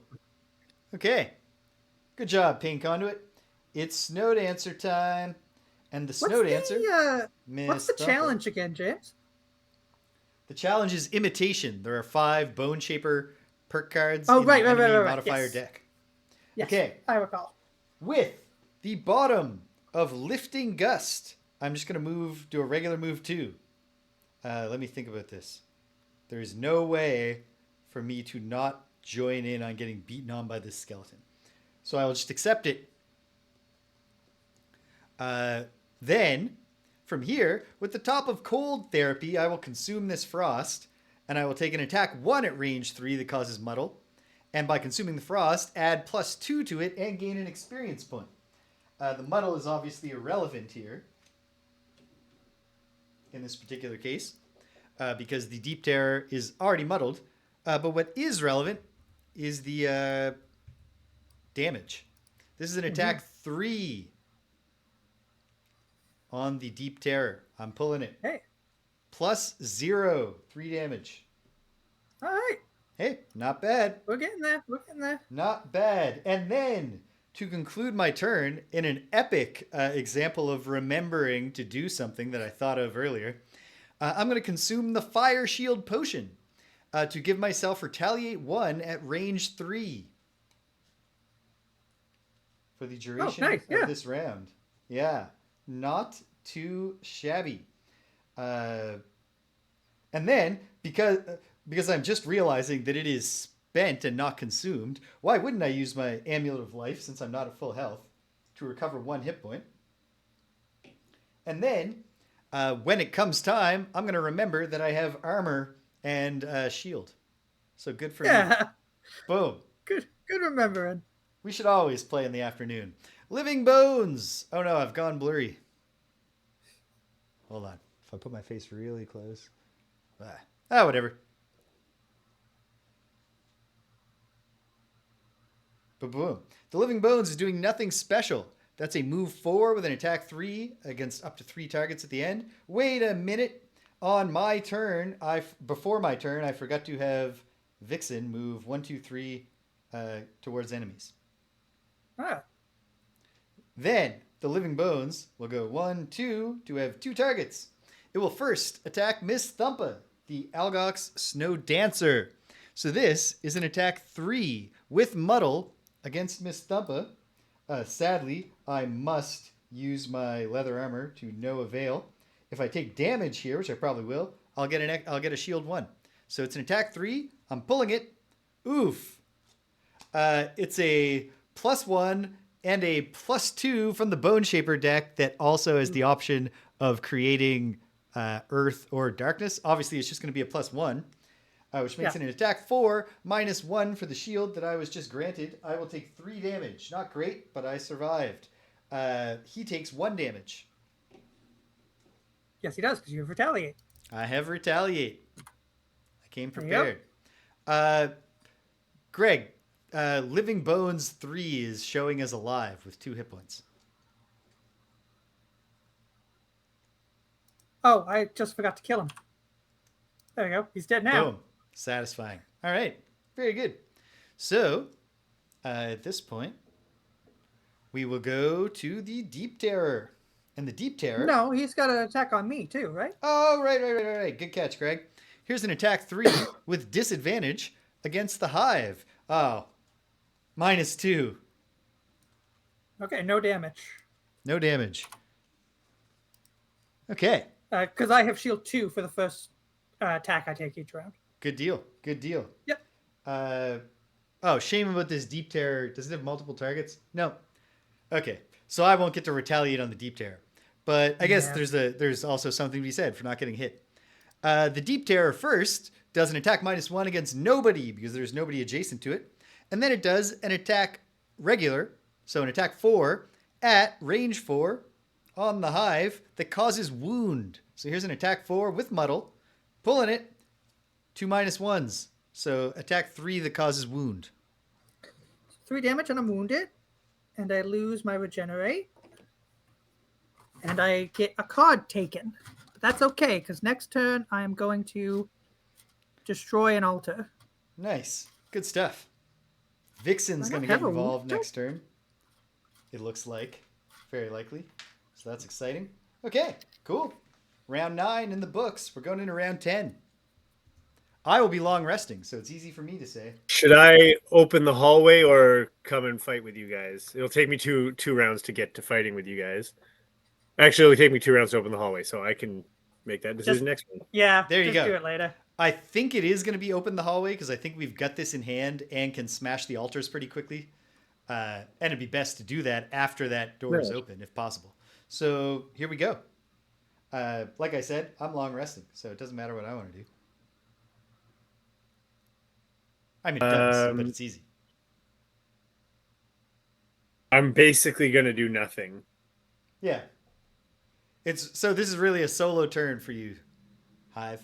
Okay. Good job, Pain Conduit. It's Snow Dancer time. And the Snow Dancer. What's the missed challenge again, James? The challenge is imitation. There are 5 Bone Shaper perk cards Oh, in right, the right, enemy right, right, modifier yes. deck. Yes, Okay. I recall. With the bottom of Lifting Gust, I'm just going to do a regular move too. Let me think about this. There is no way for me to not join in on getting beaten on by this skeleton. So I will just accept it. Then, from here, with the top of Cold Therapy, I will consume this Frost, and I will take an attack 1 at range 3 that causes Muddle. And by consuming the Frost, add +2 to it and gain an experience point. The Muddle is obviously irrelevant here, in this particular case, because the Deep Terror is already muddled. But what is relevant is the damage. This is an attack 3 on the Deep Terror. I'm pulling it. Hey, +0, 3 damage. all right. Hey, not bad. We're getting there. We're getting there. Not bad. And then, to conclude my turn, in an epic example of remembering to do something that I thought of earlier, I'm going to consume the Fire Shield Potion to give myself Retaliate 1 at range 3 for the duration nice, yeah. of this round. Yeah, not too shabby. And then, because I'm just realizing that it is spent and not consumed, why wouldn't I use my Amulet of Life, since I'm not at full health, to recover 1 hit point? And then, when it comes time, I'm going to remember that I have armor and shield. So good for me. Yeah. Boom. Good remembering. We should always play in the afternoon. Living Bones. Oh no, I've gone blurry. Hold on. If I put my face really close. Whatever. Boom. The Living Bones is doing nothing special. That's a move 4 with an attack 3 against up to 3 targets at the end. Wait a minute. On my turn, before my turn, I forgot to have Vixen move 1, 2, 3 towards enemies. Ah. Then the Living Bones will go 1, 2 to have 2 targets. It will first attack Miss Thumpa, the Algox Snow Dancer. So this is an attack 3 with Muddle against Miss Thumpa. Sadly, I must use my leather armor to no avail. If I take damage here, which I probably will, I'll get a shield 1. So it's an attack 3. I'm pulling it. Oof. It's a +1 and a +2 from the Bone Shaper deck that also has the option of creating Earth or Darkness. Obviously, it's just going to be a +1. Which makes it an attack 4, -1 for the shield that I was just granted. I will take 3 damage. Not great, but I survived. He takes 1 damage. Yes, he does, because you have retaliate. I have retaliate. I came There you prepared. Greg, Living Bones 3 is showing as alive with 2 hit points. Oh, I just forgot to kill him. There we go. He's dead now. Boom. Satisfying. All right. Very good. So, at this point, we will go to the Deep Terror. And the Deep Terror... No, he's got an attack on me too, right? Oh, right. Good catch, Greg. Here's an attack 3 with disadvantage against the Hive. Oh, -2. Okay, no damage. No damage. Okay. Because I have shield 2 for the first attack I take each round. Good deal. Yep. Shame about this Deep Terror. Does it have multiple targets? No. Okay. So I won't get to retaliate on the Deep Terror. But I guess there's also something to be said for not getting hit. The Deep Terror first does an attack -1 against nobody because there's nobody adjacent to it. And then it does an attack regular, so an attack 4 at range 4 on the Hive that causes wound. So here's an attack 4 with Muddle, pulling it, 2 -1s. So attack 3 that causes wound. 3 damage and I'm wounded. And I lose my regenerate. And I get a card taken. But that's okay, because next turn I am going to destroy an altar. Nice. Good stuff. Vixen's going to get involved next turn. It looks like. Very likely. So that's exciting. Okay, cool. Round 9 in the books. We're going into round 10. I will be long resting, so it's easy for me to say. Should I open the hallway or come and fight with you guys? It'll take me two rounds to get to fighting with you guys. Actually, it'll take me 2 rounds to open the hallway, so I can make that decision next one. Yeah, there you go. Do it later. I think it is going to be open the hallway because I think we've got this in hand and can smash the altars pretty quickly. And it'd be best to do that after that door is open, if possible. So here we go. Like I said, I'm long resting, so it doesn't matter what I want to do. I mean, it does, but it's easy. I'm basically going to do nothing. Yeah. So this is really a solo turn for you, Hive.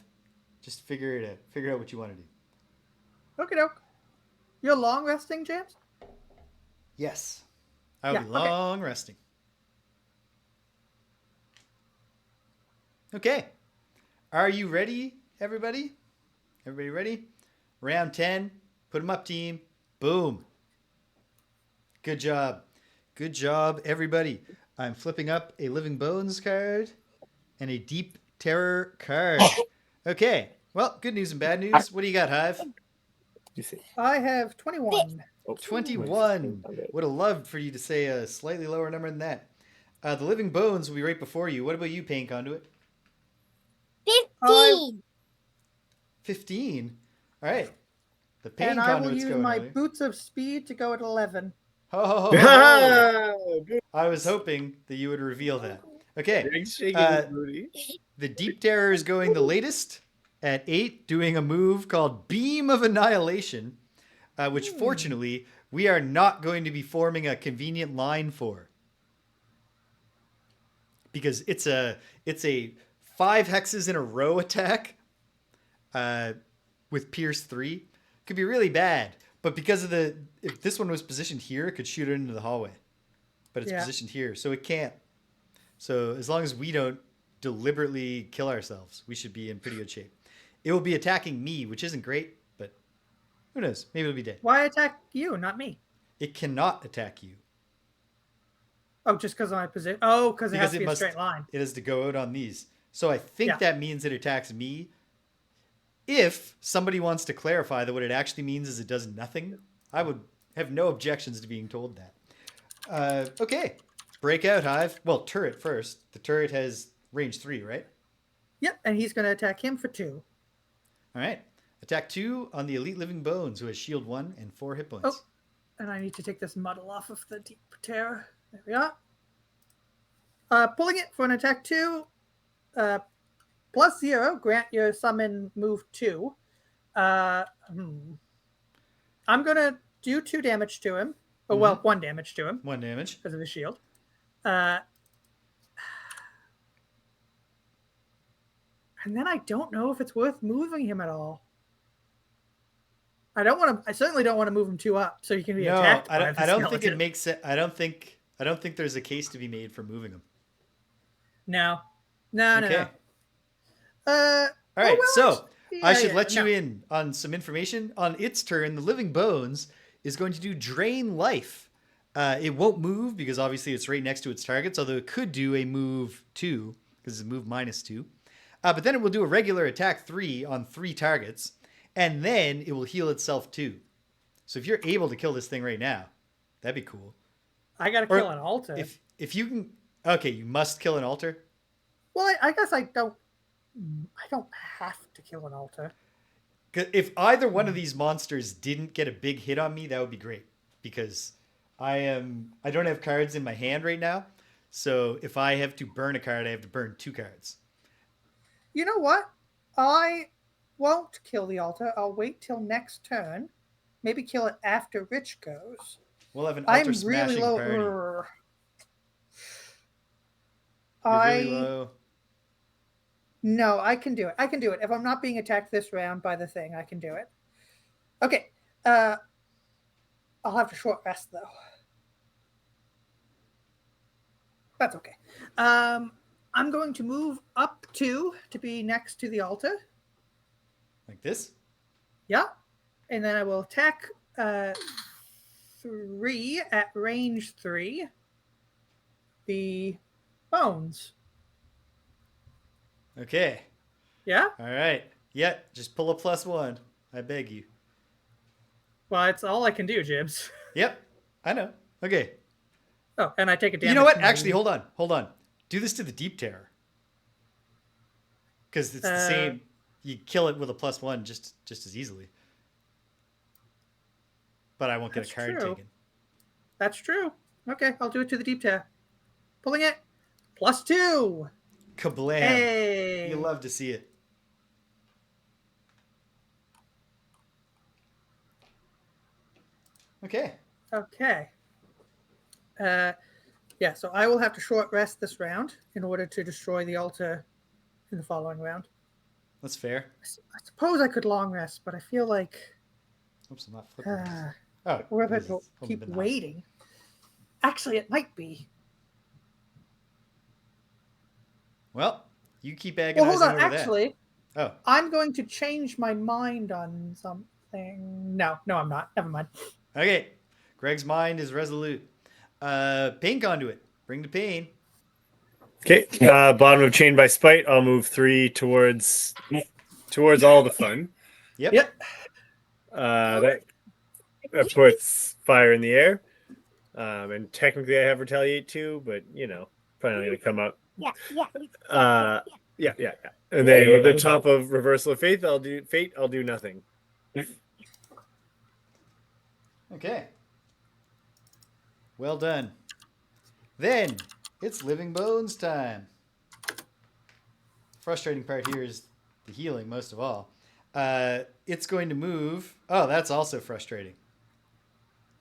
Just figure it out. Figure out what you want to do. Okay, doke. You're long resting, James? Yes. I'll be long resting. Okay. Are you ready, everybody? Everybody ready? Round 10. Put them up, team. Boom. Good job. Good job, everybody. I'm flipping up a Living Bones card and a Deep Terror card. Okay. Well, good news and bad news. What do you got, Hive? I have 21. 21. Would have loved for you to say a slightly lower number than that. The Living Bones will be right before you. What about you, Pain Conduit? 15. 15? All right. The Pain And I will Conduit's use going my on. Boots of Speed to go at 11. Oh, I was hoping that you would reveal that. Okay. The Deep Terror is going the latest at 8, doing a move called Beam of Annihilation. which fortunately we are not going to be forming a convenient line for. Because it's a 5 hexes in a row attack with Pierce 3. Could be really bad. But because of if this one was positioned here, it could shoot it into the hallway. But it's positioned here, so it can't. So as long as we don't deliberately kill ourselves, we should be in pretty good shape. It will be attacking me, which isn't great, but who knows? Maybe it'll be dead. Why attack you, not me? It cannot attack you. Oh, just because of my position. Oh, because it has to be a straight line. It has to go out on these. So I think that means it attacks me. If somebody wants to clarify that what it actually means is it does nothing, I would have no objections to being told that. Okay. Breakout Hive. Well, turret first. The turret has range 3, right? Yep, and he's going to attack him for 2. All right. Attack 2 on the Elite Living Bones, who has shield 1 and 4 hit points. Oh, and I need to take this muddle off of the Deep Terror. There we are. Pulling it for an attack 2. +0. Grant your summon move 2. I'm going to do 2 damage to him. Oh, well, 1 damage to him. 1 damage. Because of his shield. And then I don't know if it's worth moving him at all. I certainly don't want to move him 2 up so he can be attacked. I don't think it makes it. I don't think there's a case to be made for moving him. No. Okay. All right. I should let you in on some information. On its turn, the Living Bones is going to do Drain Life. It won't move because obviously it's right next to its targets, although it could do a move 2 because it's move -2. But then it will do a regular attack 3 on 3 targets, and then it will heal itself 2. So if you're able to kill this thing right now, that'd be cool. I gotta kill an altar. If you can, okay, you must kill an altar. Well, I guess I don't have to kill an altar. If either one of these monsters didn't get a big hit on me, that would be great. Because I don't have cards in my hand right now. So if I have to burn a card, I have to burn 2 cards. You know what? I won't kill the altar. I'll wait till next turn. Maybe kill it after Rich goes. We'll have an altar smashing party. Really low. No, I can do it. If I'm not being attacked this round by the thing, I can do it. Okay. I'll have to short rest though. That's okay. I'm going to move up 2 to be next to the altar. Like this? Yeah. And then I will attack 3 at range 3. The bones. Okay. Yeah? All right. Yeah, just pull a +1. I beg you. Well, it's all I can do, Jibs. Yep. I know. Okay. Oh, and I take a damage. You know what? Actually, hold on. Do this to the Deep Terror. Because it's the same. You kill it with a +1 just as easily. But I won't get a card taken. That's true. Okay, I'll do it to the Deep Terror. Pulling it. +2. Kablam. Hey. You love to see it. Okay. Yeah, so I will have to short rest this round in order to destroy the altar in the following round. That's fair. I suppose I could long rest, but I feel like Oops, I'm not flipping this. we're about to keep waiting. Actually, it might be. Well, you keep agonizing Well, hold on. over Actually, that. I'm going to change my mind on something. No, I'm not. Never mind. Okay. Greg's mind is resolute. Pain Conduit. Bring the pain. Okay. Bottom of Chain by Spite. I'll move 3 towards all the fun. Yep. That puts fire in the air. And technically I have Retaliate too, but probably not going to come up. Yeah. Yeah. And then with the top of Reversal of Fate, I'll do nothing. Okay. Well done. Then it's Living Bones time. Frustrating part here is the healing most of all. It's going to move. Oh, that's also frustrating.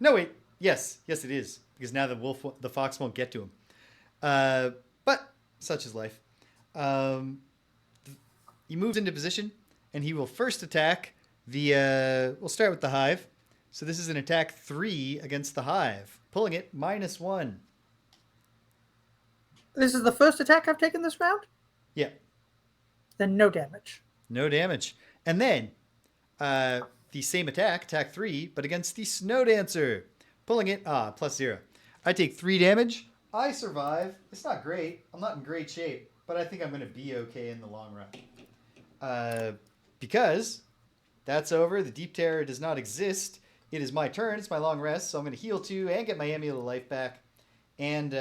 No, wait. Yes, it is because now the fox won't get to him. But such is life. Um, he moves into position, and he will first attack the. We'll start with the hive. So this is an attack 3 against the hive, pulling it -1. This is the first attack I've taken this round. Yeah, Then no damage. no damage. And then the same attack 3, but against the snow dancer, pulling it +0. I take 3 damage. I survive. It's not great. I'm not in great shape, but I think I'm going to be okay in the long run. Because that's over. The Deep Terror does not exist. It is my turn. It's my long rest, so I'm going to heal 2 and get my amulet of life back, and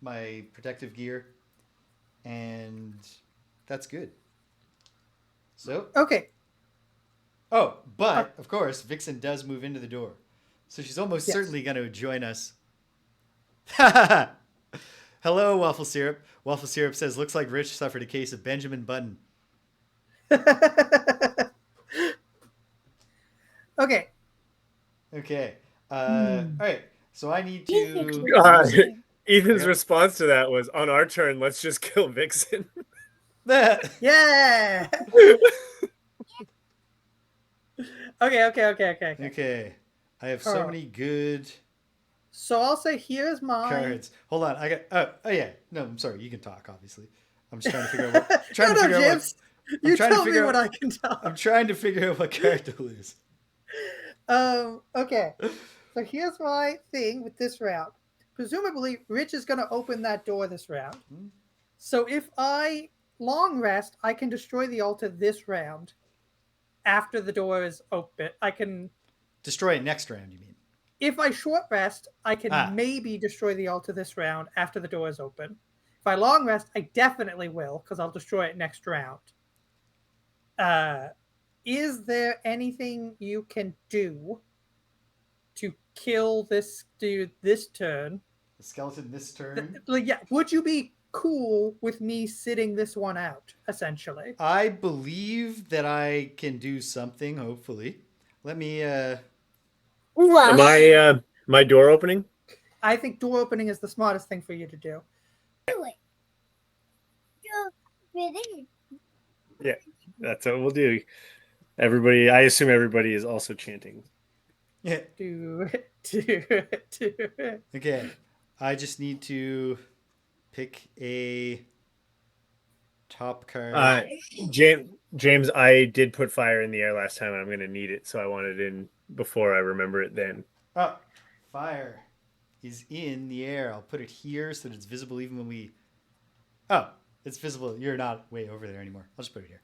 my protective gear, and that's good. So, Okay. oh, but of course, Vixen does move into the door, so she's almost Yes. certainly going to join us. Hello, Waffle Syrup. Waffle Syrup says, "Looks like Rich suffered a case of Benjamin Button." Okay. Okay. All right. So I need to. God. use it. Ethan's Okay. response to that was, on our turn, let's just kill Vixen. Yeah. Okay. Okay. I have so Carl. many good So I'll say here's mine. cards. Hold on. I got. Oh yeah. No, I'm sorry. You can talk. Obviously. I'm just trying to figure out. What, trying no, to figure out James. I'm You trying to tell me figure what out- I can tell. I'm trying to figure out what card to lose. Okay. So here's my thing with this round. Presumably, Rich is going to open that door this round. Hmm. So if I long rest, I can destroy the altar this round. After the door is open, I can. Destroy it next round. You mean? If I short rest, I can Ah. maybe destroy the altar this round after the door is open. If I long rest, I definitely will because I'll destroy it next round. Is there anything you can do to kill this dude this turn? The skeleton this turn. Like, yeah, would you be cool with me sitting this one out? Essentially, I believe that I can do something. Hopefully, let me. Am I my door opening? I think door opening is the smartest thing for you to do. Do it. Ready? That's what we'll do. Everybody, I assume everybody is also chanting. Yeah. Do it. Do it. Do it. Okay. I just need to pick a top card. James, I did put fire in the air last time, and I'm going to need it, so I want it in before I remember it then. Oh, fire is in the air. I'll put it here so that it's visible even when we. Oh, it's visible. You're not way over there anymore. I'll just put it here.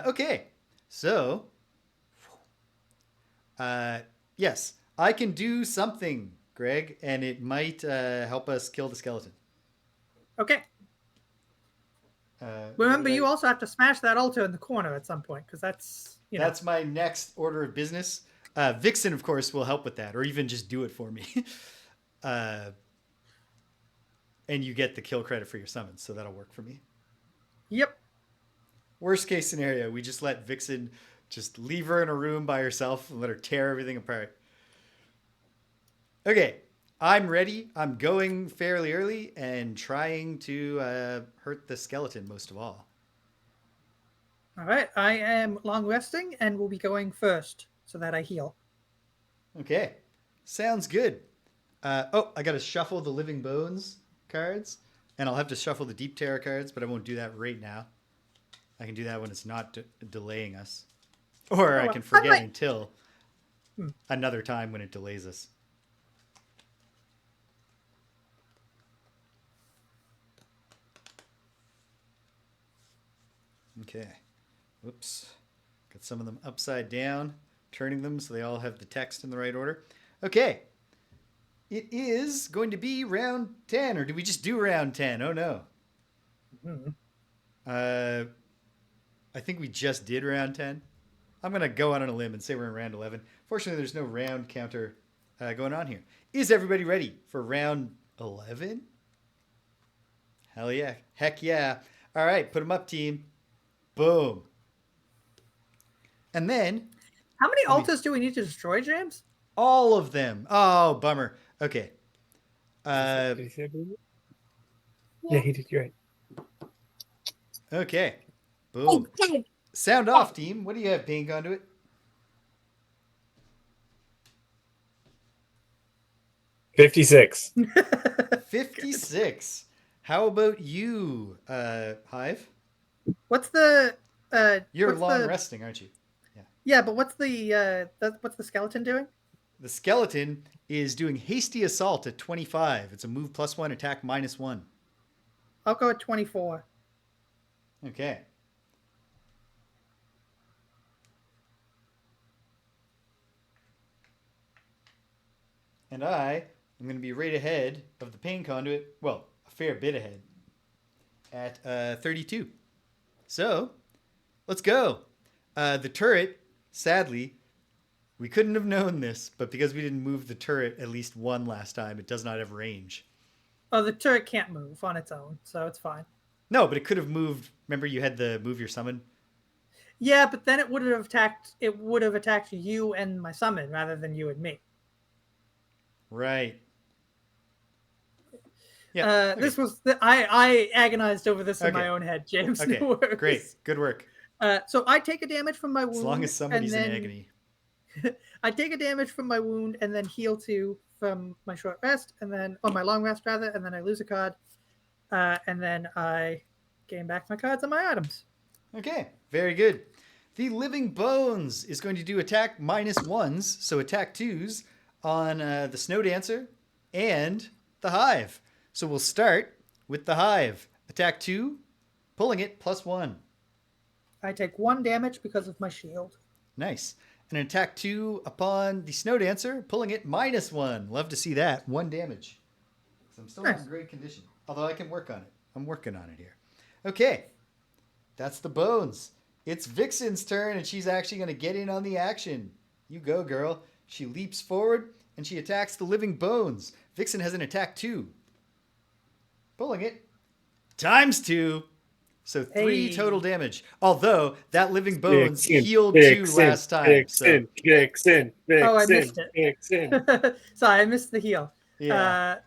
Okay. So, yes, I can do something, Greg, and it might help us kill the skeleton. Okay. What Remember, did I- you also have to smash that altar in the corner at some point because that's That's my next order of business. Vixen, of course, will help with that, or even just do it for me. And you get the kill credit for your summons, so that'll work for me. Yep. Worst case scenario, we just let Vixen just leave her in a room by herself and let her tear everything apart. Okay, I'm ready. I'm going fairly early and trying to hurt the skeleton most of all. All right. I am long resting and will be going first so that I heal. Okay, sounds good. I got to shuffle the Living Bones cards, and I'll have to shuffle the Deep Terror cards, but I won't do that right now. I can do that when it's not delaying us. Or I Oh, can I forget might- until another time when it delays us. Okay. Whoops. Got some of them upside down, turning them so they all have the text in the right order. Okay. It is going to be round 10, or did we just do round 10? Oh no. Mhm. I think we just did round 10. I'm going to go out on a limb and say we're in round 11. Fortunately, there's no round counter going on here. Is everybody ready for round 11? Hell yeah. Heck yeah. All right, put them up, team. Boom. And then, How many Let me- altars do we need to destroy, James? All of them. Oh, bummer. Okay. Did he say blue? Yeah, he did. You're right. Okay. Boom. Sound off, team. What do you have, Pain Conduit? 56. 56. How about you, Hive? What's the You're what's long the resting, aren't you? yeah, but what's the skeleton doing? The skeleton is doing hasty assault at 25. It's a move +1, attack -1. I'll go at 24. Okay. And I am going to be right ahead of the Pain Conduit. Well, a fair bit ahead at 32. So, let's go. The turret, sadly, we couldn't have known this, but because we didn't move the turret at least one last time, it does not have range. Oh, the turret can't move on its own, so it's fine. No, but it could have moved. Remember, you had the move your summon? Yeah, but then it would have attacked. It would have attacked you and my summon rather than you and me. Right. Yeah. Okay. This was I agonized over this in Okay. my own head, James. Okay. No worries. Great. Good work. So I take a damage from my wound. As long as somebody's and then, in agony. I take a damage from my wound and then heal 2 from my short rest, and then my long rest rather, and then I lose a card, and then I gain back my cards and my items. Okay. Very good. The Living Bones is going to do attack -1s, so attack 2s on the Snow Dancer and the Hive. So we'll start with the Hive. Attack 2, pulling it +1. I take 1 damage because of my shield. Nice. And an attack 2 upon the Snow Dancer, pulling it -1. Love to see that. 1 damage. So I'm still not in great condition. Although I can work on it. I'm working on it here. Okay. That's the Bones. It's Vixen's turn, and she's actually going to get in on the action. You go, girl. She leaps forward, and she attacks the Living Bones. Vixen has an attack 2. Pulling it ×2. So 3 total damage. Although that Living Bones healed 2 last time. Vixen. Oh, I missed it. Vixen. Sorry, I missed the heal. Yeah.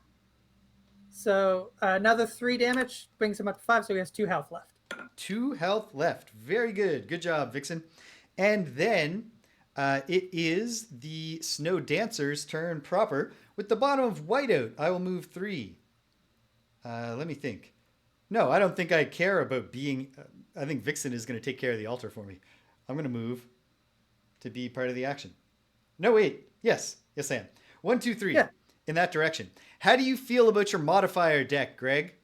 So another 3 damage brings him up to 5, so he has 2 health left. 2 health left. Very good. Good job, Vixen. And then it is the Snow Dancer's turn proper. With the bottom of whiteout, I will move 3. Let me think. No, I don't think I care about being... I think Vixen is going to take care of the altar for me. I'm going to move to be part of the action. No, wait. Yes. Yes, I am. 1, 2, 3. Yeah. In that direction. How do you feel about your modifier deck, Greg?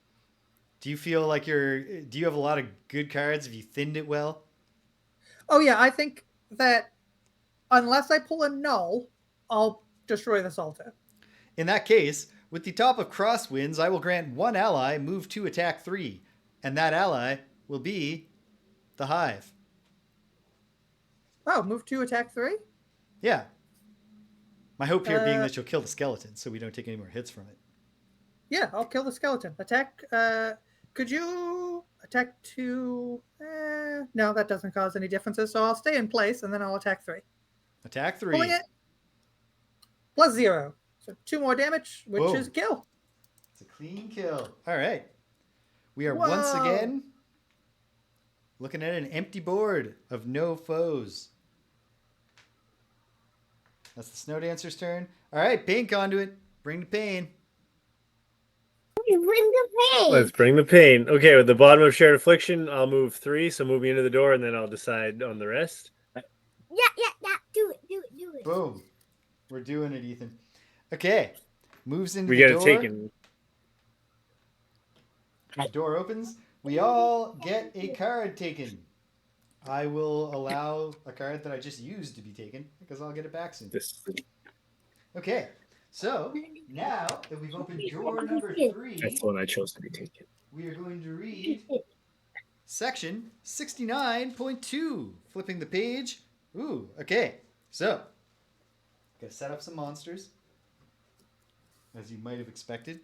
Do you feel like do you have a lot of good cards? Have you thinned it well? Oh, yeah, I think that unless I pull a null, I'll destroy this altar. In that case, with the top of Crosswinds, I will grant 1 ally move 2 attack 3. And that ally will be the Hive. Oh, move 2, attack 3? Yeah. My hope here being that you'll kill the skeleton so we don't take any more hits from it. Yeah, I'll kill the skeleton. Attack. Could you attack 2? No, that doesn't cause any differences, so I'll stay in place and then I'll attack 3. Attack 3. Pulling it. +0. So 2 more damage, which is a kill. It's a clean kill. All right. We are Whoa. once again looking at an empty board of no foes. That's the Snow Dancer's turn. All right, Pain Conduit. Bring the pain. Bring the pain. Let's bring the pain. Okay, with the bottom of Shared Affliction, I'll move 3, so move me into the door, and then I'll decide on the rest. Yeah. Do it. Boom. We're doing it, Ethan. Okay. Moves into We the get door. it taken. The door opens. We all get a card taken. I will allow a card that I just used to be taken because I'll get it back soon. Okay. So now that we've opened door number 3, That's the one I chose to be taken. we are going to read section 69.2. Flipping the page. Ooh, okay. So, gotta set up some monsters, as you might have expected.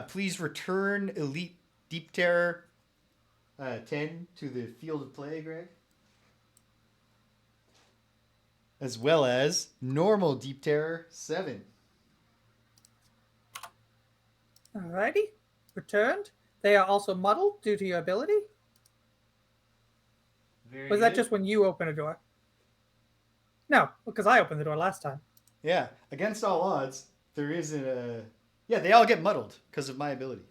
Please return Elite Deep Terror 10 to the field of play, Greg. as well as normal Deep Terror 7. Alrighty. Returned. They are also muddled due to your ability. Very Was that good. just when you open a door? No, because I opened the door last time. Yeah, against all odds, there isn't a. Yeah, they all get muddled because of my ability.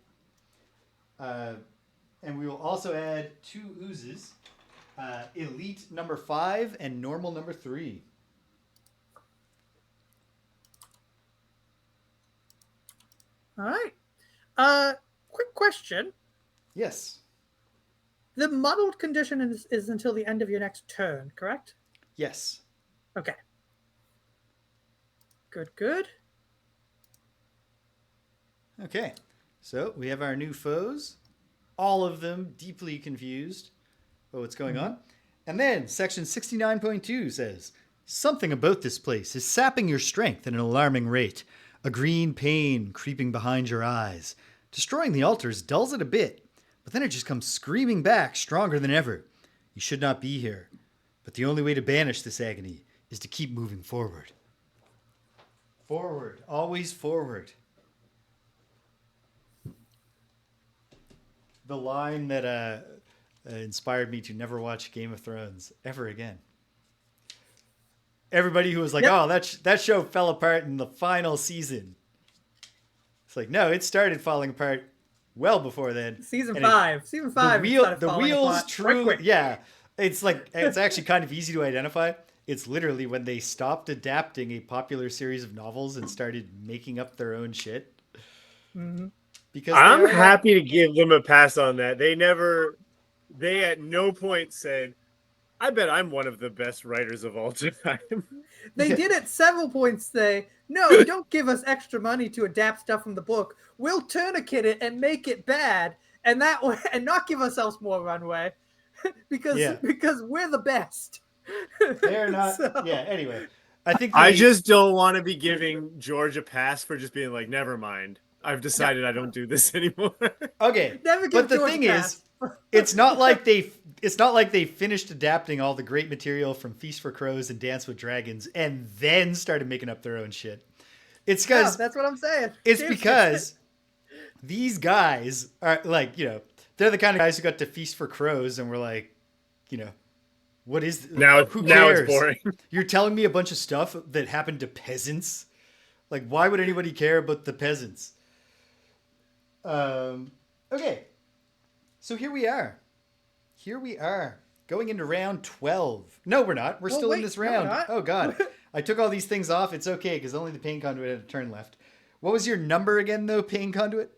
And we will also add 2 oozes, elite number 5 and normal number 3. All right. Quick question. Yes. The muddled condition is until the end of your next turn, correct? Yes. Okay. Good. Okay. So we have our new foes, all of them deeply confused about what's going on. And then section 69.2 says, something about this place is sapping your strength at an alarming rate. A green pain creeping behind your eyes. Destroying the altars dulls it a bit, but then it just comes screaming back stronger than ever. You should not be here, but the only way to banish this agony is to keep moving forward. Forward. Always forward. The line that inspired me to never watch Game of Thrones ever again. Everybody who was like, Yep. oh, that show fell apart in the final season. It's like, no, it started falling apart well before then. Season And 5. Season 5. The wheels quick. Yeah. It's like, it's actually kind of easy to identify. It's literally when they stopped adapting a popular series of novels and started making up their own shit. Mm-hmm. Because I'm happy to give them a pass on that. They at no point said, I bet I'm one of the best writers of all time. They did at several points say, no, don't give us extra money to adapt stuff from the book. We'll tourniquet it and make it bad, and that way, and not give ourselves more runway, because we're the best. They're not. So- Yeah. Anyway, I think I just don't want to be giving George a pass for just being like, never mind. I've decided I don't do this anymore. Okay. Never give But the George thing a pass. is, it's not like they finished adapting all the great material from Feast for Crows and Dance with Dragons and then started making up their own shit. It's No, because that's what I'm saying. it's because these guys are like, they're the kind of guys who got to Feast for Crows and were like, what is Now who now cares? it's boring. You're telling me a bunch of stuff that happened to peasants? Like, why would anybody care about the peasants? Okay. So here we are. Going into round 12. No, we're not. We're still in this round. No, Oh, God. I took all these things off. It's okay, because only the Pain Conduit had a turn left. What was your number again, though, Pain Conduit?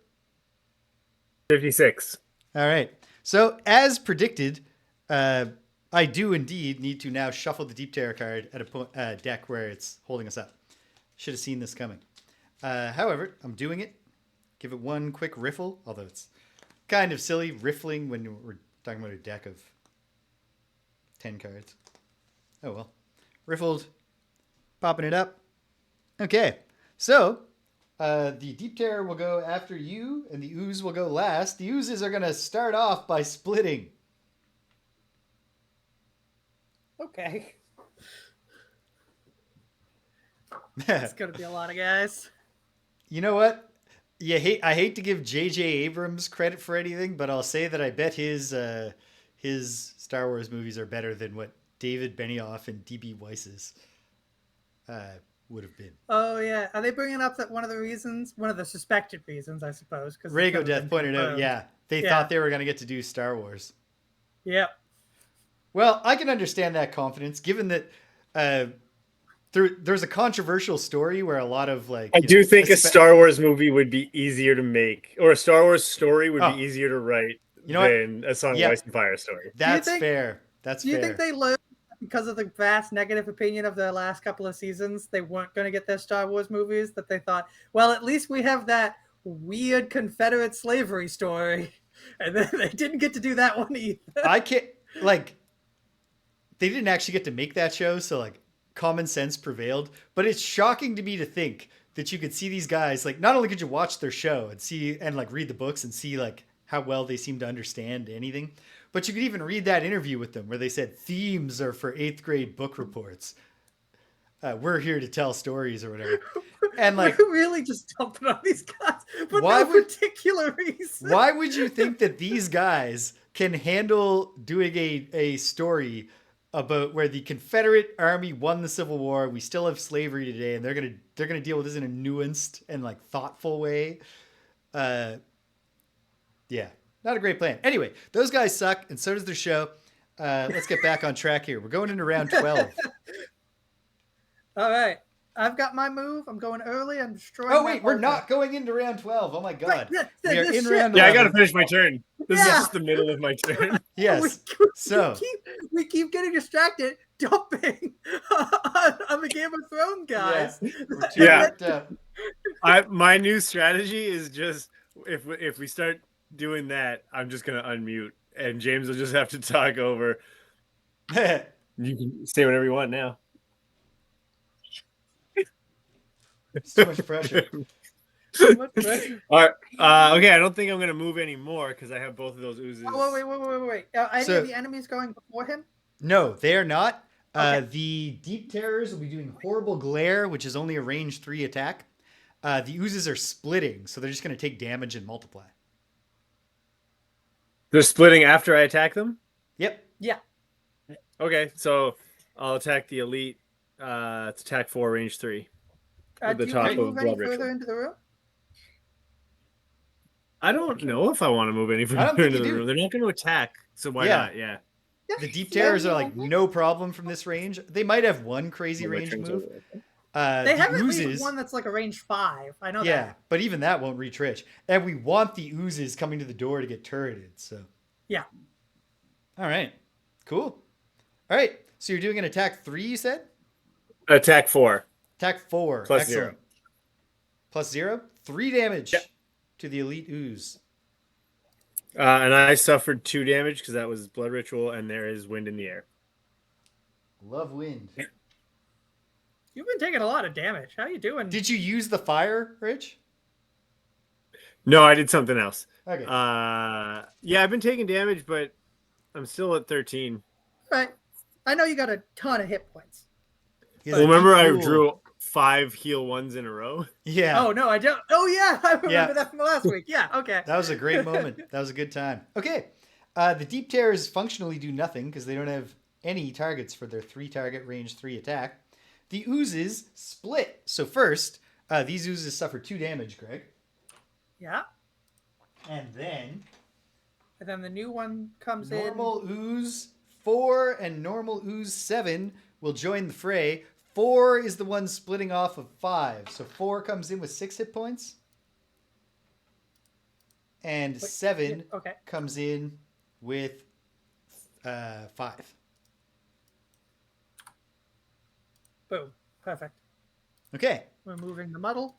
56. All right. So, as predicted, I do indeed need to now shuffle the Deep Terror card at a deck where it's holding us up. Should have seen this coming. However, I'm doing it. Give it one quick riffle, although it's kind of silly riffling when we're talking about a deck of 10 cards. Oh well. Riffled. Popping it up. Okay. So, the Deep Terror will go after you, and the Ooze will go last. The Oozes are going to start off by splitting. Okay. It's going to be a lot of guys. You know what? I hate to give J.J. Abrams credit for anything, but I'll say that I bet his Star Wars movies are better than what David Benioff and D.B. Weiss's would have been. Oh, yeah. Are they bringing up that one of the suspected reasons, I suppose? Rago Death pointed out, they thought they were going to get to do Star Wars. Yep. Well, I can understand that confidence, given that there's a controversial story where a lot of I do think a Star Wars movie would be easier to make, or a Star Wars story would be easier to write than a Song of Ice and Fire story. That's fair. Do you think they learned because of the vast negative opinion of the last couple of seasons, they weren't going to get their Star Wars movies, that they thought, well, at least we have that weird Confederate slavery story. And then they didn't get to do that one either. I can't, they didn't actually get to make that show, so, common sense prevailed. But it's shocking to me to think that you could see these guys, not only could you watch their show and see, and, read the books and see, how well they seem to understand anything, but you could even read that interview with them where they said themes are for 8th grade book reports. we're here to tell stories or whatever. And like, we're really just dumping on these guys for Why no would- particular reason. why would you think that these guys can handle doing a story about where the Confederate Army won the Civil War? We still have slavery today, and they're gonna deal with this in a nuanced and like thoughtful way. Yeah, not a great plan. Anyway, those guys suck, and so does their show. Let's get back on track here. We're going into round 12. All right. I've got my move. I'm going early. I'm destroying. Oh my wait, we're altar. not going into round 12. Oh my god. Right, We are this in shit- round 11. Yeah, I gotta finish my turn. This is Yeah. just the middle of my turn. Yes. We So we keep getting distracted, dumping on the Game of Thrones guys. we're too Yeah. worked up. My new strategy is just if we start doing that, I'm just gonna unmute, and James will just have to talk over. You can say whatever you want now. It's too much pressure. Too much pressure. All right. Okay, I don't think I'm gonna move anymore because I have both of those oozes. Oh, wait. Any So- of the enemies going before him? No, they are not. Okay. The Deep Terrors will be doing Horrible Glare, which is only a range 3 attack. The oozes are splitting, so they're just going to take damage and multiply. They're splitting after I attack them. Yep. Yeah. Okay, so I'll attack the elite. It's attack 4, range 3. At the Do you top want to of move any Blood further Ritual. into the room? I don't know if I want to move any don't further think into you the do. room. They're not going to attack, so why Yeah. not? Yeah. The Deep Yeah, Terrors you are know, like no problem from this range. They might have one crazy Well, my range turn's move. over. They The have at least oozes. one that's like a range 5. I know Yeah, that. but even that won't reach Rich. And we want the oozes coming to the door to get turreted. So. Yeah. All right. Cool. All right. So you're doing an attack 3, you said? Attack 4. Attack 4. Plus Excellent. 0. Plus 0. 3 damage Yep. to the elite ooze. And I suffered 2 damage because that was Blood Ritual, and there is wind in the air. Love wind. You've been taking a lot of damage. How you doing? Did you use the fire, Rich? No, I did something else. Okay. Yeah, I've been taking damage, but I'm still at 13. Right. I know you got a ton of hit points. He has Well, a remember deep I pool. drew 5 heal 1s in a row? Yeah. Oh no, I don't. Oh yeah, I remember Yeah. that from last week. Yeah. Okay. That was a great moment. That was a good time. Okay. The Deep Terrors functionally do nothing because they don't have any targets for their 3-target range 3 attack. The oozes split. So first, these oozes suffer 2 damage, Greg. Yeah. And then And then the new one comes normal ooze 4 and normal ooze 7 will join the fray. 4 is the one splitting off of 5. So 4 comes in with 6 hit points. And Wait, 7 in. Okay. comes in with 5. Boom. Perfect. Okay. Removing the muddle.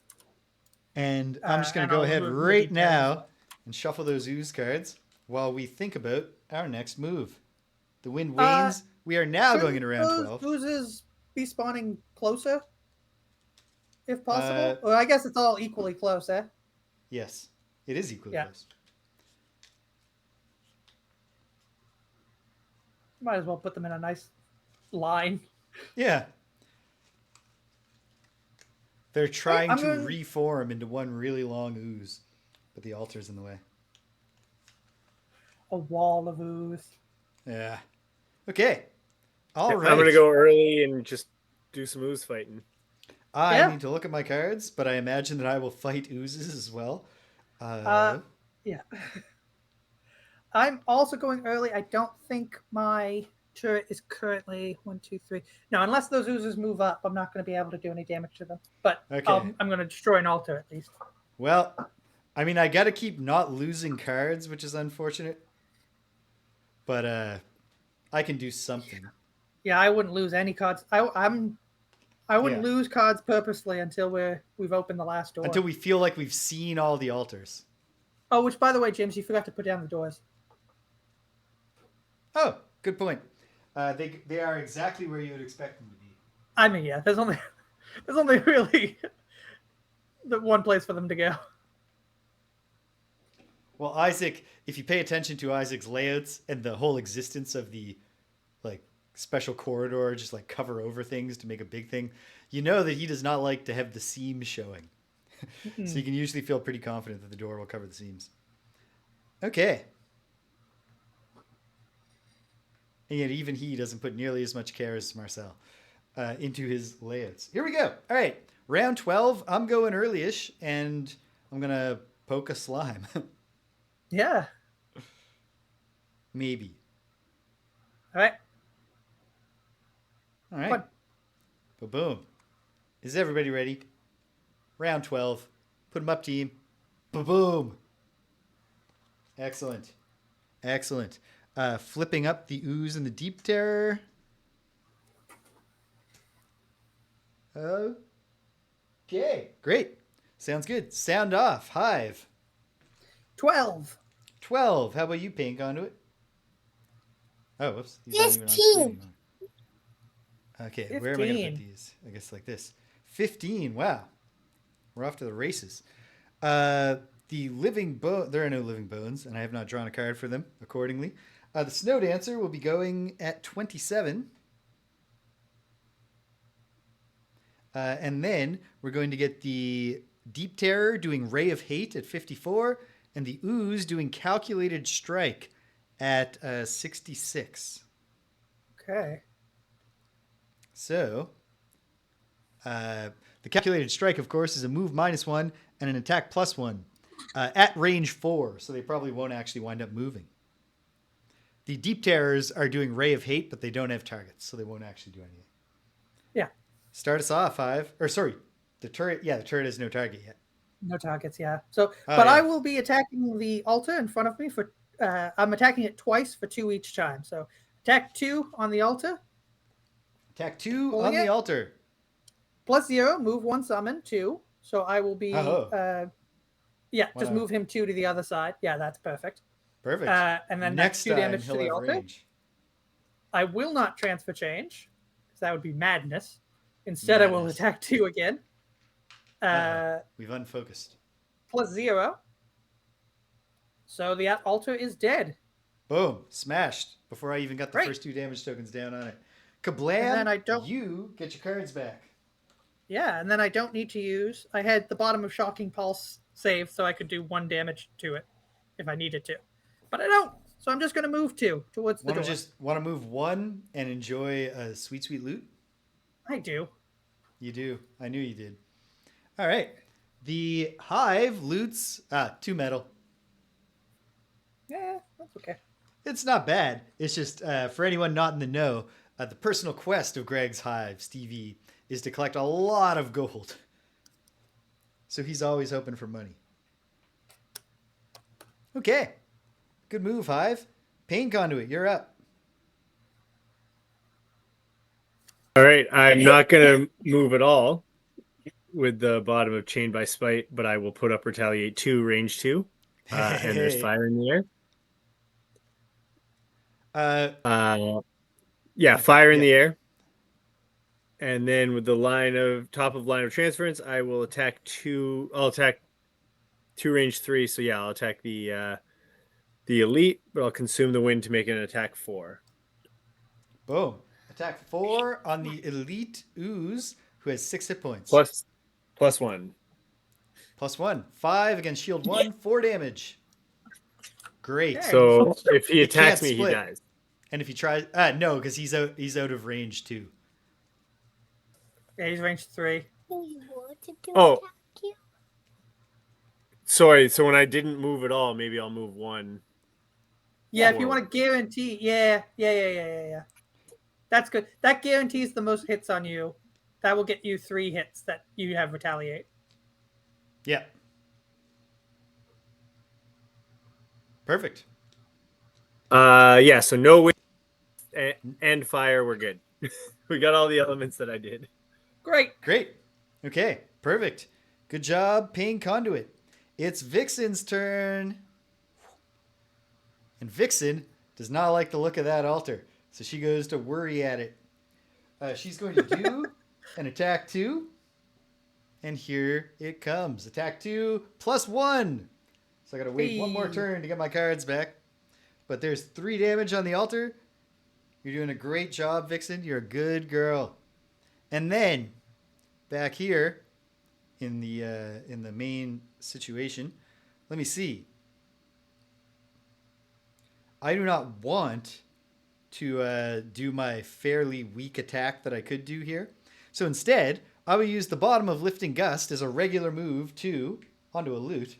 And I'm just going and to go I'll ahead remove the right Deep Terror as now well. and shuffle those ooze cards while we think about our next move. The wind Uh, wanes. We are now going into round Shouldn't 12. those oozes be spawning closer, if possible? Uh, Well, I guess it's all equally close, eh? Yes, it is equally Yeah. close. Might as well put them in a nice line. Yeah. They're trying I'm to gonna- reform into one really long ooze, but the altar's in the way. A wall of ooze. Yeah. Okay. All right. I'm going to go early and just do some ooze fighting. I Yeah. need to look at my cards, but I imagine that I will fight oozes as well. Yeah. I'm also going early. I don't think my turret is currently 1, 2, 3. No, unless those oozes move up, I'm not going to be able to do any damage to them. But Okay. I'm going to destroy an altar at least. Well, I mean, I got to keep not losing cards, which is unfortunate. But I can do something. Yeah, I wouldn't lose any cards. I wouldn't Yeah. lose cards purposely until we've opened the last door. Until we feel like we've seen all the altars. Oh, which by the way, James, you forgot to put down the doors. Oh, good point. They are exactly where you would expect them to be. I mean, yeah, there's only really the one place for them to go. Well, Isaac, if you pay attention to Isaac's layouts and the whole existence of the like special corridor, just like cover over things to make a big thing, you know that he does not like to have the seams showing. So you can usually feel pretty confident that the door will cover the seams. Okay. And yet even he doesn't put nearly as much care as Marcel into his layouts. Here we go. All right. Round 12. I'm going early-ish, and I'm going to poke a slime. Yeah. Maybe. All right. All right. What? Boom. Is everybody ready? Round 12. Put them up, team. Boom. Excellent. Excellent. Flipping up the ooze and the deep terror. Okay. Great. Sounds good. Sound off. Hive. 12. 12. How about you, Paint Conduit? Oh, whoops. These aren't even on 15. screen anymore. Okay, where am I going to put 15. these? I guess like this. 15. Wow. We're off to the races. The living bone. There are no living bones, and I have not drawn a card for them accordingly. The Snow Dancer will be going at 27. And then we're going to get the Deep Terror doing Ray of Hate at 54, and the Ooze doing Calculated Strike at 66. Okay. So, the Calculated Strike, of course, is a move -1 and an attack +1 at range 4, so they probably won't actually wind up moving. The Deep Terrors are doing Ray of Hate, but they don't have targets, so they won't actually do anything. Yeah. Start us off, Hive. Or sorry, the turret. Yeah, the turret has no target yet. No targets, yeah. So, Oh, but yeah. I will be attacking the altar in front of me for. I'm attacking it twice for 2 each time. So, attack 2 on the altar, Attack 2 Pulling on the it. altar. +0, move 1, summon 2. So I will be. Oh. Yeah, Why just not? move him 2 to the other side. Yeah, that's perfect. Perfect. And then Next that's 2 time damage to he'll the have altar. range. I will not transfer change because that would be madness. Instead, I will Madness. attack 2 again. We've unfocused. +0. So the altar is dead. Boom. Smashed. Before I even got the Great. first 2 damage tokens down on it. Kablam. And then I don't- You get your cards back. Yeah, and then I don't need to use. I had the bottom of Shocking Pulse save, so I could do 1 damage to it if I needed to. But I don't, so I'm just going to move 2 towards the door. Want to move 1 and enjoy a sweet, sweet loot? I do. You do. I knew you did. All right. The Hive loots 2 metal. Yeah, that's okay. It's not bad. It's just for anyone not in the know, the personal quest of Greg's Hive, Stevie, is to collect a lot of gold. So he's always hoping for money. Okay. Good move, Hive. Pain Conduit, you're up. All right, I'm not going to move at all with the bottom of Chained by Spite, but I will put up Retaliate 2, range 2, and there's Hey. fire in the air. Yeah, Fire in the air. And then with the top of line of transference, I will attack 2. I'll attack 2, range 3. So yeah, I'll attack the elite, but I'll consume the wind to make an attack 4. Boom. Attack 4 on the elite ooze who has 6 hit points. +1. +1. 5 against shield 1, 4 damage. Great. Yeah. So if he It attacks can't me, split. he dies. And if he tries, no, because he's out of range too. Yeah, he's range 3. You want to do Oh. attack you? Sorry, so when I didn't move at all, maybe I'll move 1. Yeah, if you Or- want to guarantee, yeah. That's good. That guarantees the most hits on you. That will get you 3 hits that you have retaliate. Yeah. Perfect. So no wind and fire, we're good. We got all the elements that I did. Great. Great. Okay. Perfect. Good job, Pain Conduit. It's Vixen's turn. And Vixen does not like the look of that altar. So she goes to worry at it. She's going to do an attack 2. And here it comes. Attack 2 +1. So I got to wait one more Whee! turn to get my cards back. But there's 3 damage on the altar. You're doing a great job, Vixen. You're a good girl. And then back here in the main situation, let me see. I do not want to do my fairly weak attack that I could do here. So instead, I will use the bottom of Lifting Gust as a regular move onto a loot.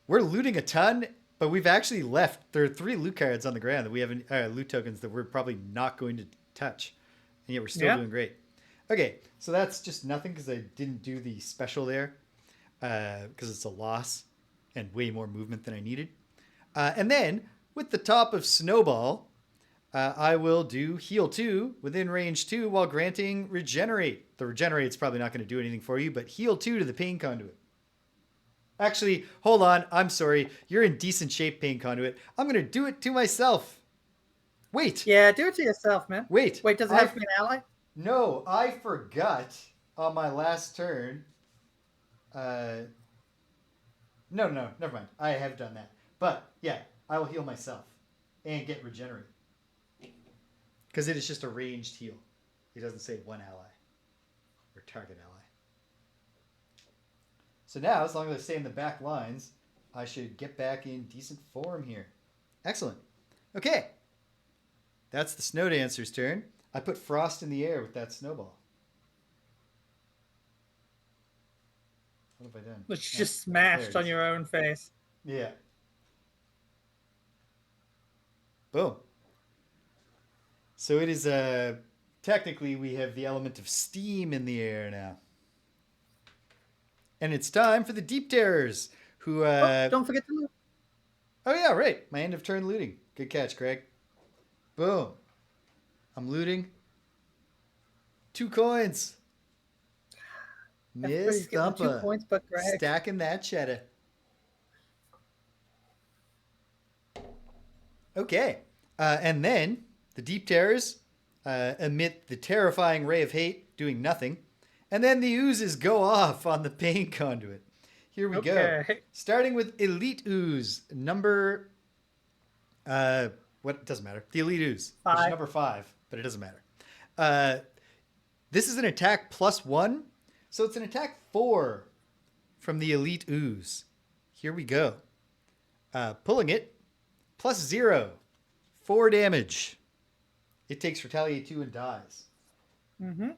We're looting a ton, but we've actually left. There are 3 loot cards on the ground that we haven't, loot tokens that we're probably not going to touch. And yet we're still doing great. Okay, so that's just nothing because I didn't do the special there because it's a loss and way more movement than I needed. And then with the top of Snowball, I will do Heal 2 within range 2 while granting Regenerate. The Regenerate's probably not going to do anything for you, but Heal 2 to the Pain Conduit. Actually, hold on. I'm sorry. You're in decent shape, Pain Conduit. I'm going to do it to myself. Wait. Yeah, do it to yourself, man. Wait. Wait, does it have to be an ally? No, I forgot on my last turn. No, never mind. I have done that. But, yeah, I will heal myself and get Regenerate. Because it is just a ranged heal. It doesn't say one ally or target ally. So now, as long as I stay in the back lines, I should get back in decent form here. Excellent. Okay. That's the Snow Dancer's turn. I put Frost in the air with that snowball. What have I done? It's just smashed on your own face. Yeah. Boom. So it is technically we have the element of steam in the air now. And it's time for the Deep Terrors, who don't forget to loot. Oh yeah, right. My end of turn looting. Good catch, Greg. Boom. I'm looting. 2 coins. Miss Thumper. 2 points, but Greg. Stacking that cheddar. Okay. And then the Deep Terrors emit the terrifying ray of hate, doing nothing. And then the oozes go off on the Pain Conduit. Here we go. Starting with Elite Ooze, number... what doesn't matter. The Elite Ooze, which is number 5, but it doesn't matter. This is an attack +1, so it's an attack 4 from the Elite Ooze. Here we go. Pulling it, +0, 4 damage. It takes Retaliate 2 and dies. Mm-hmm.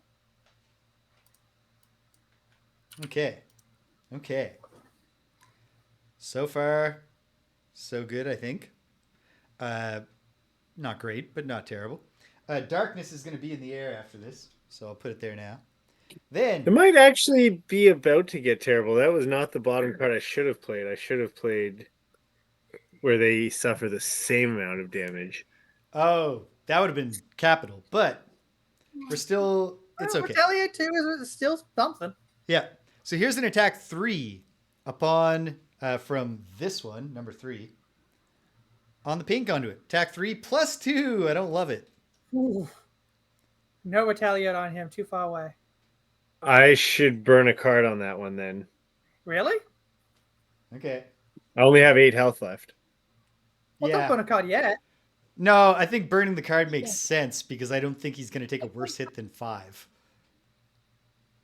Okay. So far, so good, I think. Not great, but not terrible. Darkness is going to be in the air after this, so I'll put it there now. Then it might actually be about to get terrible. That was not the bottom card I should have played. I should have played where they suffer the same amount of damage. Oh, that would have been capital, but we're still... It's okay. Retaliate 2 is still something. Yeah. So here's an attack 3 upon from this one, number 3, on the Pain Conduit. Attack 3 +2. I don't love it. Ooh. No retaliate on him. Too far away. I should burn a card on that one then. Really? Okay. I only have 8 health left. Well, don't burn a card yet. No, I think burning the card makes sense because I don't think he's going to take a worse hit than 5.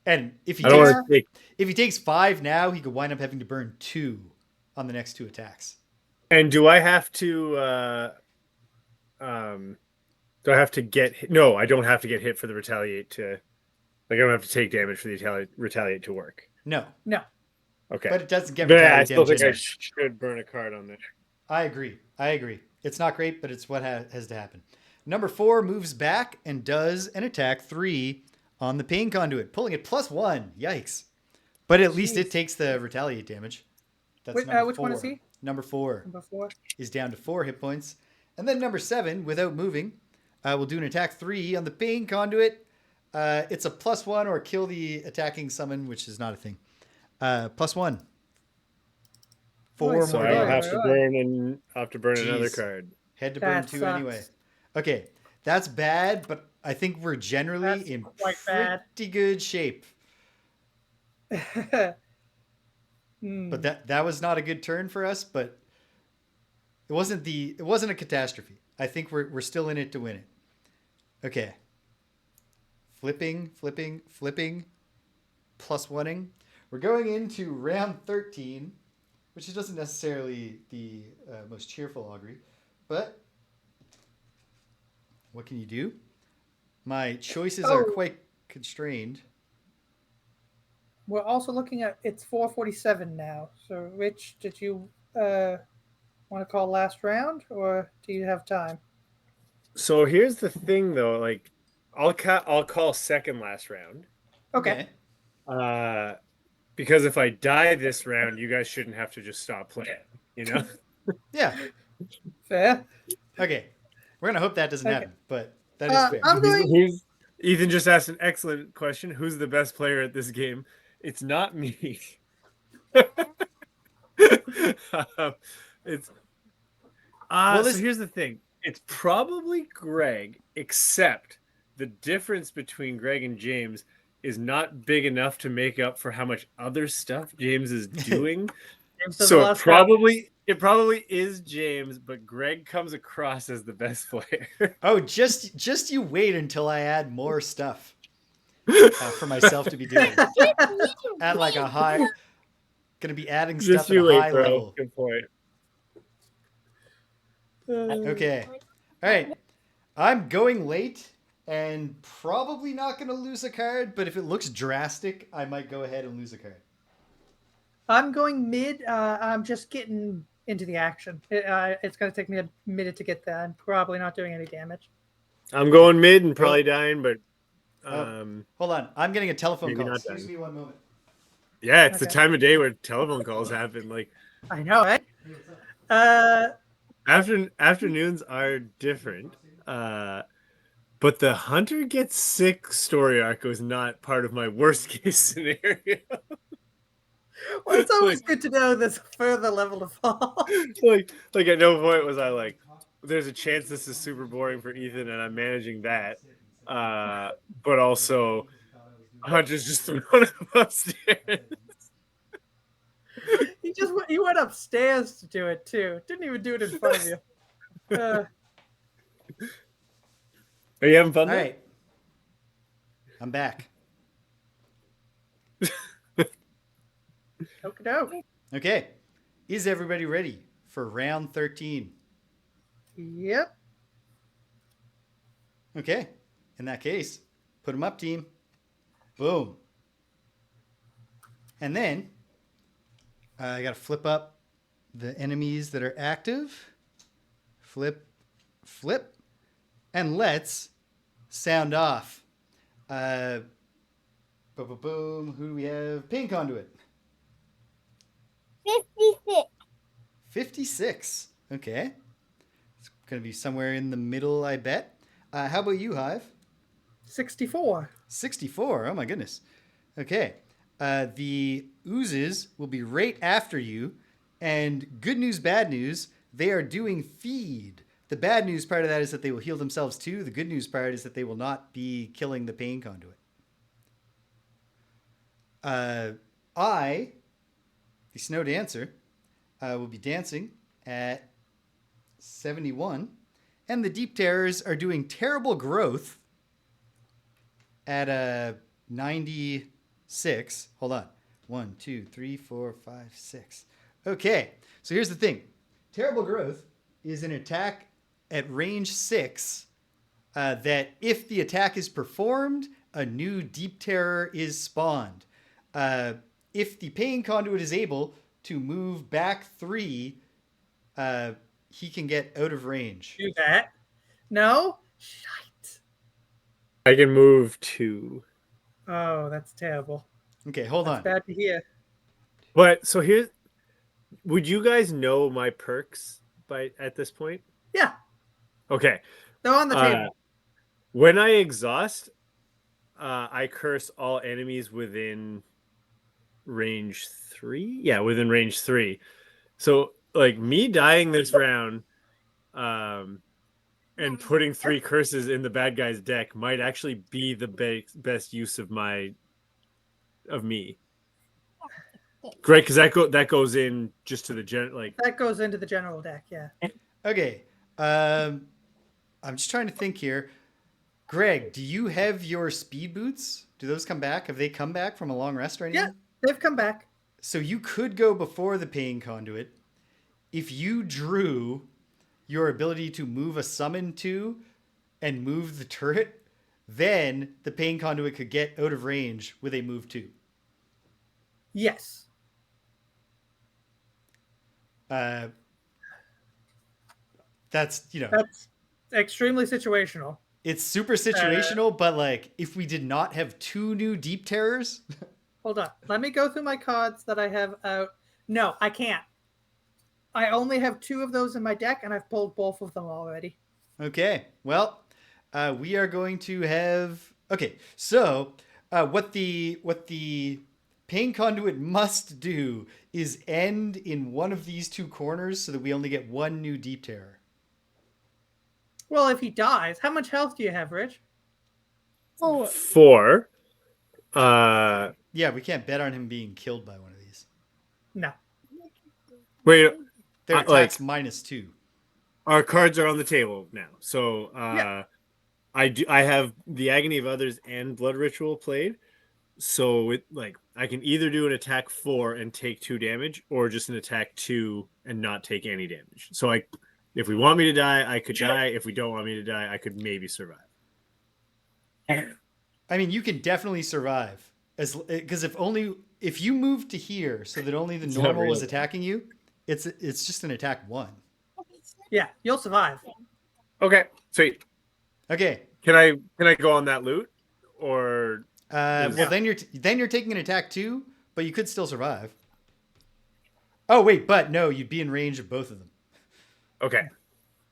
And if he takes 5 now, he could wind up having to burn 2 on the next 2 attacks. And do I have to get hit? No, I don't have to get hit for the retaliate to, like, I don't have to take damage for the retaliate to work. No. Okay. But it doesn't get But retaliate I still damage think I should burn a card on this. I agree. It's not great, but it's what has to happen. Number 4 moves back and does an attack 3 on the Pain Conduit, pulling it +1. Yikes. But at least it takes the retaliate damage. That's which number 4. One is he? Number 4. Number 4 is down to 4 hit points. And then number 7, without moving, will do an attack 3 on the Pain Conduit. It's a +1 or kill the attacking summon, which is not a thing. +1. 4 more. So I'll have to burn another card. Had to burn 2 anyway. Okay, that's bad, but I think we're generally in pretty good shape. But that was not a good turn for us, but it wasn't a catastrophe. I think we're still in it to win it. Okay. Flipping, plus oneing. We're going into round 13, which doesn't necessarily the most cheerful augury, but what can you do? My choices are quite constrained. We're also looking at it's 4:47 now. So, Rich, did you want to call last round, or do you have time? So here's the thing, though. Like, I'll call second last round. Okay. Because if I die this round, you guys shouldn't have to just stop playing. You know. Yeah. Fair. Okay. We're gonna hope that doesn't Okay. happen, but that is fair. I'm going. Ethan just asked an excellent question. Who's the best player at this game? It's not me. It's so here's the thing. It's probably Greg, except the difference between Greg and James is not big enough to make up for how much other stuff James is doing. So it probably is James, but Greg comes across as the best player. Oh, just you wait until I add more stuff for myself to be doing. At like a high, gonna be adding stuff at a high level. Good point. Okay, all right. I'm going late and probably not gonna lose a card, but if it looks drastic, I might go ahead and lose a card. I'm going mid. I'm just getting into the action. It's going to take me a minute to get there. I'm probably not doing any damage. I'm going mid and probably dying, but hold on. I'm getting a telephone call. Excuse dying. me one moment. Yeah, it's the time of day where telephone calls happen. Like, I know, right? Afternoons are different. But the Hunter gets sick story arc was not part of my worst case scenario. Well, it's always good to know there's a further level to fall. like at no point was I like, there's a chance this is super boring for Ethan and I'm managing that. But also Hunter's just thrown him upstairs. He went upstairs to do it too. Didn't even do it in front of you. Are you having fun? All right. I'm back. Okay. Is everybody ready for round 13? Yep. Okay. In that case, put them up, team. Boom. And then I got to flip up the enemies that are active. Flip. And let's sound off. Boom. Who do we have? Pain Conduit. 56. 56. Okay. It's going to be somewhere in the middle, I bet. How about you, Hive? 64. 64. Oh, my goodness. Okay. The oozes will be right after you. And good news, bad news, they are doing feed. The bad news part of that is that they will heal themselves too. The good news part is that they will not be killing the Pain Conduit. I, the Snow Dancer, will be dancing at 71. And the Deep Terrors are doing terrible growth at 96. Hold on. 1, 2, 3, 4, 5, 6. Okay. So here's the thing. Terrible growth is an attack at range 6 that if the attack is performed, a new Deep Terror is spawned. If the Pain Conduit is able to move back 3, he can get out of range. Do that. No? Shite. I can move 2. Oh, that's terrible. Okay, hold on. Bad to hear. But so here, would you guys know my perks at this point? Yeah. Okay. They're on the table. When I exhaust, I curse all enemies within range 3. Yeah, within range 3. So like me dying this round, and putting 3 curses in the bad guy's deck might actually be the best use of me. Great, because that goes in just to the that goes into the general deck, yeah. Okay. I'm just trying to think here. Greg, do you have your speed boots? Do those come back? Have they come back from a long rest or anything? Yeah, they've come back. So you could go before the Pain Conduit. If you drew your ability to move a summon to and move the turret, then the Pain Conduit could get out of range with a move 2. Yes. That's, That's extremely situational. it's super situational, but like if we did not have 2 new Deep Terrors, Hold on. Let me go through my cards that I have out. No, I can't. I only have 2 of those in my deck, and I've pulled both of them already. okay. Well, we are going to have. Okay, so what the Pain Conduit must do is end in one of these 2 corners, so that we only get 1 new Deep Terror. Well, if he dies, how much health do you have, Rich? 4. 4. Yeah, we can't bet on him being killed by one of these. No. Wait, Their like- attack's -2. our cards are on the table now. So Yeah. I have the Agony of Others and Blood Ritual played. So I can either do an attack 4 and take 2 damage, or just an attack 2 and not take any damage. So if we want me to die, I could die. If we don't want me to die, I could maybe survive. I mean, you can definitely survive because if you move to here, so that only the It's not normal was real. attacking you, it's just an attack 1. Yeah, you'll survive. Okay, sweet. Okay. Can I go on that loot, or Well, then you're taking an attack 2, but you could still survive. Oh wait, but no, you'd be in range of both of them. okay,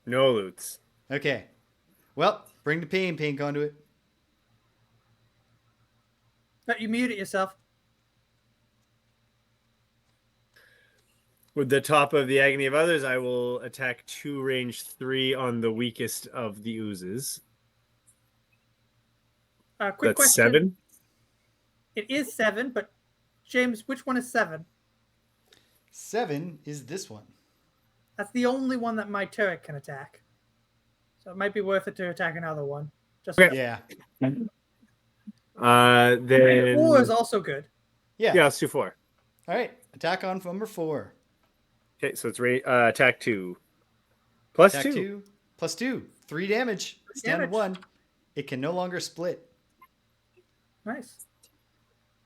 no loots. Okay. Well, bring the Pain Conduit. No, you muted yourself. With the top of the Agony of Others, I will attack 2 range 3 on the weakest of the oozes. Quick That's question. 7. It is 7, but James, which one is 7? 7 is this one. That's the only one that my turret can attack. So it might be worth it to attack another one. Just Okay. Yeah. Then 4 is also good. Yeah. yeah, let's do 4. All right. Attack on number 4. Okay, so it's attack 2 plus Attack 2. 2 plus 2. 3 damage. Standard damage. 1. It can no longer split. Nice.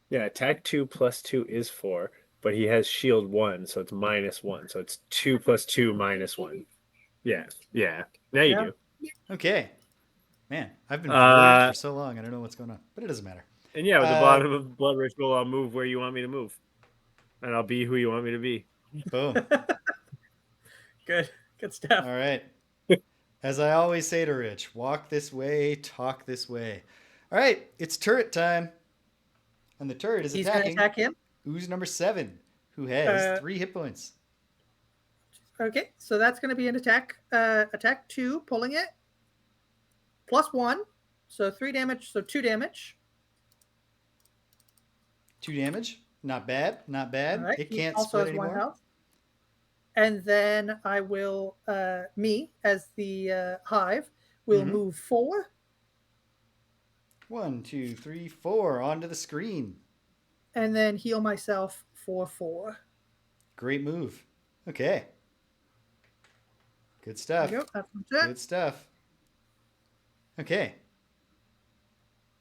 Yeah, attack 2 plus 2 is 4, but he has shield 1, so it's -1. So it's 2 plus 2 -1. Yeah. Now you Yeah. do. Okay. Man, I've been bored for so long. I don't know what's going on, but it doesn't matter. And yeah, with the bottom of Blood Ritual, I'll move where you want me to move. And I'll be who you want me to be. Boom. Good stuff. All right. As I always say to Rich, walk this way, talk this way. All right, it's turret time. And the turret is He's going to attacking attack him. ooze number 7, who has 3 hit points. Okay, so that's going to be an attack. Attack 2, pulling it. +1, so 3 damage, so 2 damage. 2 damage. Not bad. Not bad. All right, It he can't also split has 1 anymore. health. And then I will, me as the hive, will Mhm. move 4. 1, 2, 3, 4 onto the screen. And then heal myself for 4. Great move. Okay. Good There stuff. you go. That's it. Good stuff. Okay.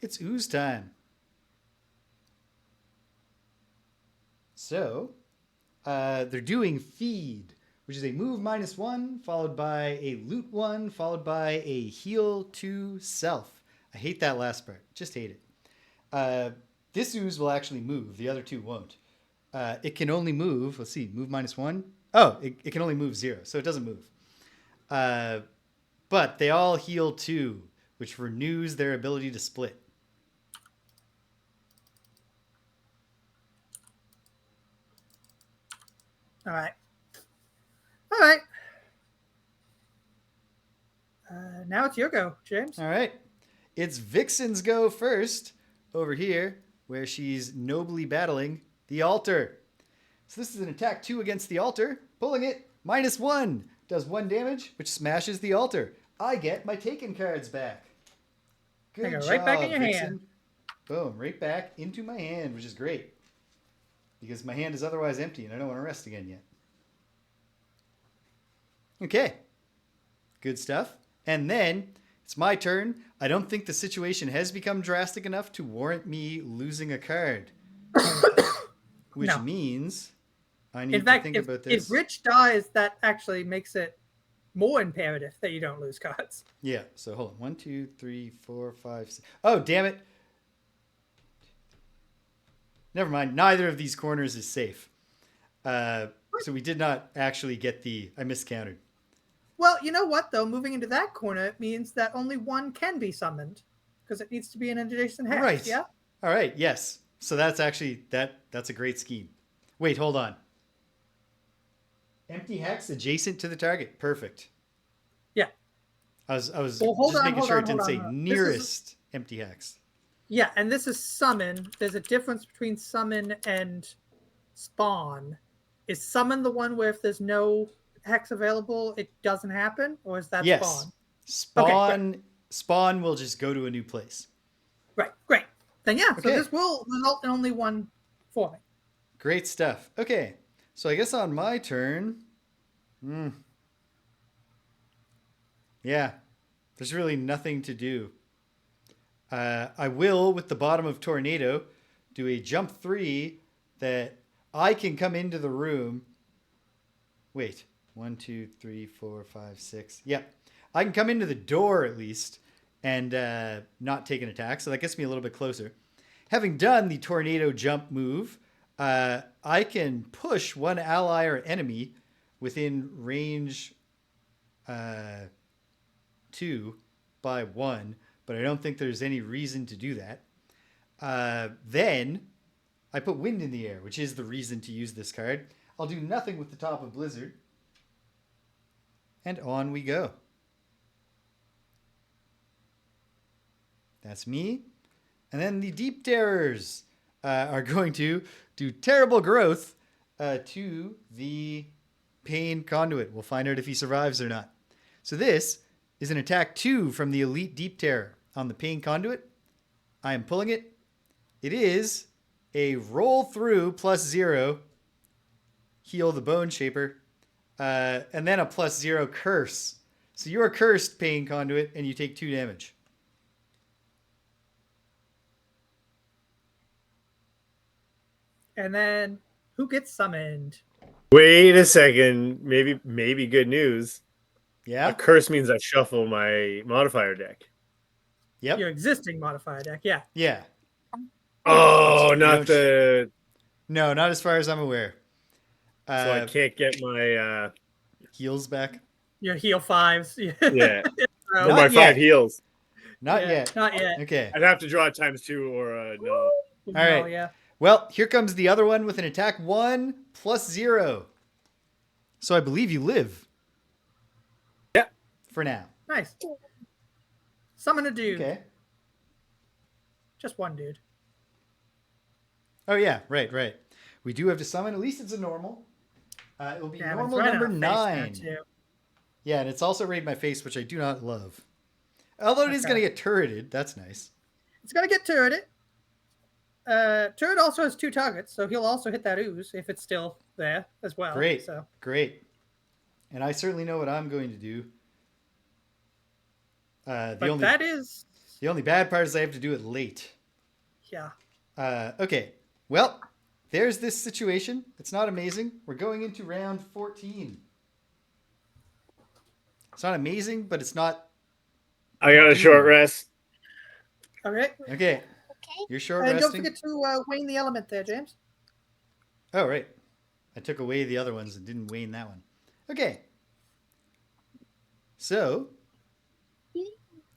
It's ooze time. So, they're doing feed, which is a move -1, followed by a loot 1, followed by a heal 2 self. I hate that last part. Just hate it. This ooze will actually move. The other 2 won't. It can only move. Let's see. Move -1. Oh, it can only move 0, so it doesn't move. But they all heal 2, which renews their ability to split. All right. All right. Now it's your go, James. All right. It's Vixen's go first over here, where she's nobly battling the altar. So this is an attack 2 against the altar. Pulling it, -1. Does 1 damage, which smashes the altar. I get my taken cards back. Good They go job, right back in your Vixen. hand. Boom, right back into my hand, which is great. Because my hand is otherwise empty and I don't want to rest again yet. Okay. Good stuff. And then it's my turn. I don't think the situation has become drastic enough to warrant me losing a card. Which No. means I need In fact, to think about if this. Rich dies, that actually makes it more imperative that you don't lose cards. Yeah, so hold on. 1, 2, 3, 4, 5, 6. Oh, damn it. Never mind. Neither of these corners is safe. So we did not actually get the... I miscounted. Well, you know what, though? Moving into that corner means that only one can be summoned because it needs to be an adjacent hex, Right. yeah? All right, yes. So that's actually... That's a great scheme. Wait, hold on. Empty hex adjacent to the target. Perfect. Yeah. I was Well, hold just on, making hold sure on, it didn't hold say on. nearest empty hex. Yeah, and this is summon. There's a difference between summon and spawn. Is summon the one where if there's no hex available, it doesn't happen? Or is that Yes. spawn? Spawn will just go to a new place. Right, great. Then yeah, so Okay. this will result in only one forming. Great stuff. Okay. So I guess on my turn... Yeah. There's really nothing to do. I will, with the bottom of Tornado, do a jump 3 that I can come into the room. Wait. 1, 2, 3, 4, 5, 6. Yep. I can come into the door at least and not take an attack. So that gets me a little bit closer. Having done the Tornado jump move, I can push one ally or enemy within range 2 by 1. But I don't think there's any reason to do that. Then I put Wind in the Air, which is the reason to use this card. I'll do nothing with the top of Blizzard. And on we go. That's me. And then the Deep Terrors are going to do terrible growth to the Pain Conduit. We'll find out if he survives or not. So this is an attack 2 from the Elite Deep Terror on the Pain Conduit. I am pulling it. It is a roll through +0, heal the Bone Shaper, and then a +0 curse. So you're cursed, Pain Conduit, and you take 2 damage. And then who gets summoned? Wait a second. Maybe good news. Yeah? A curse means I shuffle my modifier deck. Yep. Your existing modifier deck, yeah. Yeah. Oh, You not the. No, not as far as I'm aware. So I can't get my. Heals back? Your heal 5s. Yeah. So- Or my Not yet. 5 heals. Not Yeah, yet. Not yet. Okay. I'd have to draw ×2 or no. All No, right. yeah. Well, here comes the other one with an attack 1 +0. So I believe you live. Yeah. For now. Nice. Summon a dude. Okay. Just one dude. Oh, yeah. Right. We do have to summon. At least it's a normal. It will be Yeah, normal it's right number in our face 9. there, too. Yeah, and it's also raid my face, which I do not love. Although it is Okay. going to get turreted. That's nice. It's going to get turreted. Turret also has 2 targets, so he'll also hit that ooze if it's still there as well. Great. So Great. And I certainly know what I'm going to do. but The only bad part is I have to do it late. yeah. Okay. Well, there's this situation. It's not amazing. We're going into round 14. It's not amazing, but it's not. I got a short rest. Okay. Okay. You're short And don't resting. forget to wane the element there, James. Oh, right. I took away the other ones and didn't wane that one. Okay. So,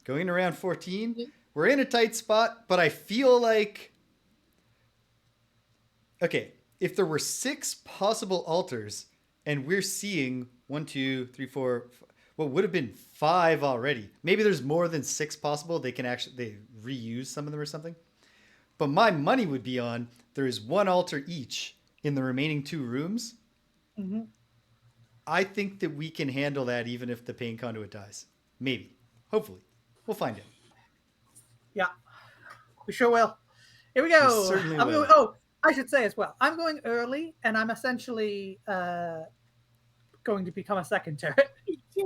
going into round 14, we're in a tight spot, but I feel like... Okay, if there were 6 possible altars, and we're seeing 1, 2, 3, 4, what would have been 5 already. Maybe there's more than 6 possible. They reuse some of them or something. But my money would be on there is 1 altar each in the remaining 2 rooms. Mm-hmm. I think that we can handle that even if the Pain Conduit dies. Maybe. Hopefully. We'll find out. Yeah, we sure will. Here we go. certainly I'm will. going. Oh, I should say as well. I'm going early, and I'm essentially going to become a second turret.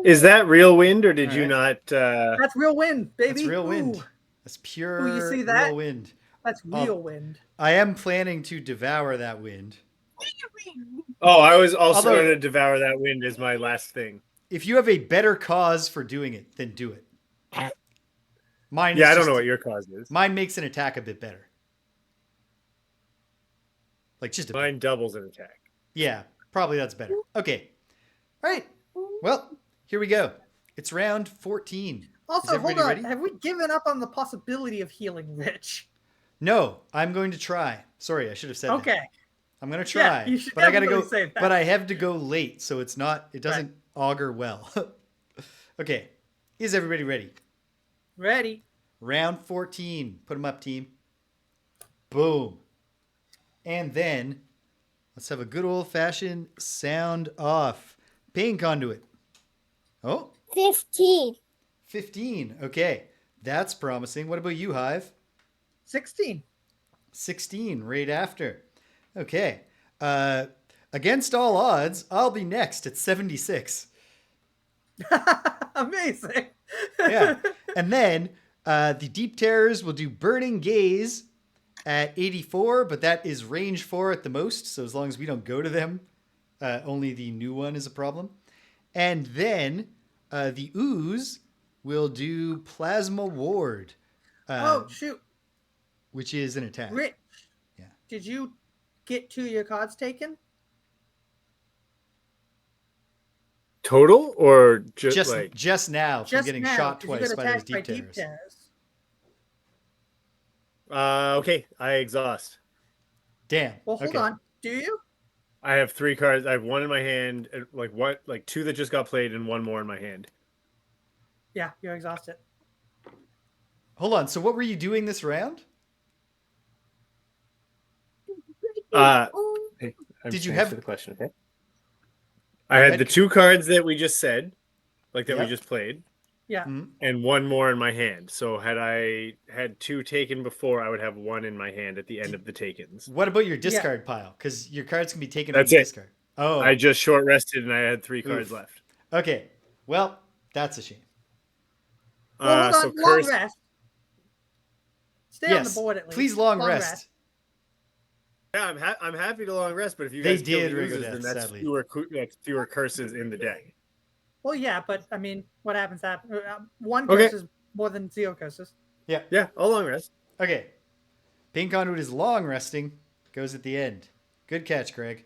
Is that real wind, or did All you right. not? That's real wind, baby. That's real wind. Ooh. That's pure Ooh, you see that? real wind. That's real wind. I am planning to devour that wind. Oh, I was also Although- going to devour that wind as my last thing. If you have a better cause for doing it, then do it. Mine Yeah, is I don't just- know what your cause is. Mine makes an attack a bit better. Like just a bit. Mine doubles an attack. Yeah, probably that's better. Okay. All right. Well, here we go. It's round 14. Also, hold everybody on. ready? Have we given up on the possibility of healing Rich? No, I'm going to try. Sorry, I should have said that. Okay. I'm going to Yeah, try. you should but I got to definitely go say that. But I have to go late, so it doesn't augur well. Okay. Is everybody ready? Ready. Round 14. Put them up, team. Boom. And then let's have a good old-fashioned sound off. Pain conduit. Oh, 15. 15. Okay. That's promising. What about you, Hive? 16. 16, right after. Okay. Against all odds, I'll be next at 76. Amazing. Yeah. And then the Deep Terrors will do Burning Gaze at 84, but that is range 4 at the most. So as long as we don't go to them, only the new one is a problem. And then the Ooze will do Plasma Ward, Oh, shoot. which is an attack. Rich. Yeah. Did you get 2 of your cards taken? Total or just Just like? just now from Just getting now, shot 'cause you twice got by those attacked by Deep Deep Terrors. Terrors. Okay, I exhaust. Damn. Well, hold Okay. on. Do you? I have 3 cards. I have 1 in my hand, like 2 that just got played, and 1 more in my hand. Yeah, you're exhausted. Hold on. So what were you doing this round? Hey, I'm Did you to have- answer the question? Okay. I had the 2 cards that we just said, like that we Yep. just played, Yeah. Mhm. and 1 more in my hand. So had I had 2 taken before, I would have 1 in my hand at the end of the takens. What about your discard pile? Because your cards can be taken That's from the it. discard. Oh. I just short rested, and I had 3 cards Oof. left. Okay. Well, that's a shame. Well, hold So on. Long curse. rest. Stay on the Yes. board at least. Please long rest. Yeah, I'm happy to long rest, but if you They guys kill did the Rigo oozes, Death, then that's sadly. fewer curses in the deck. Well, yeah, but I mean, what happens? One Okay. curse is more than 0 curses. Yeah. Yeah, I'll long rest. Okay. Pain Conduit is long resting. Goes at the end. Good catch, Greg.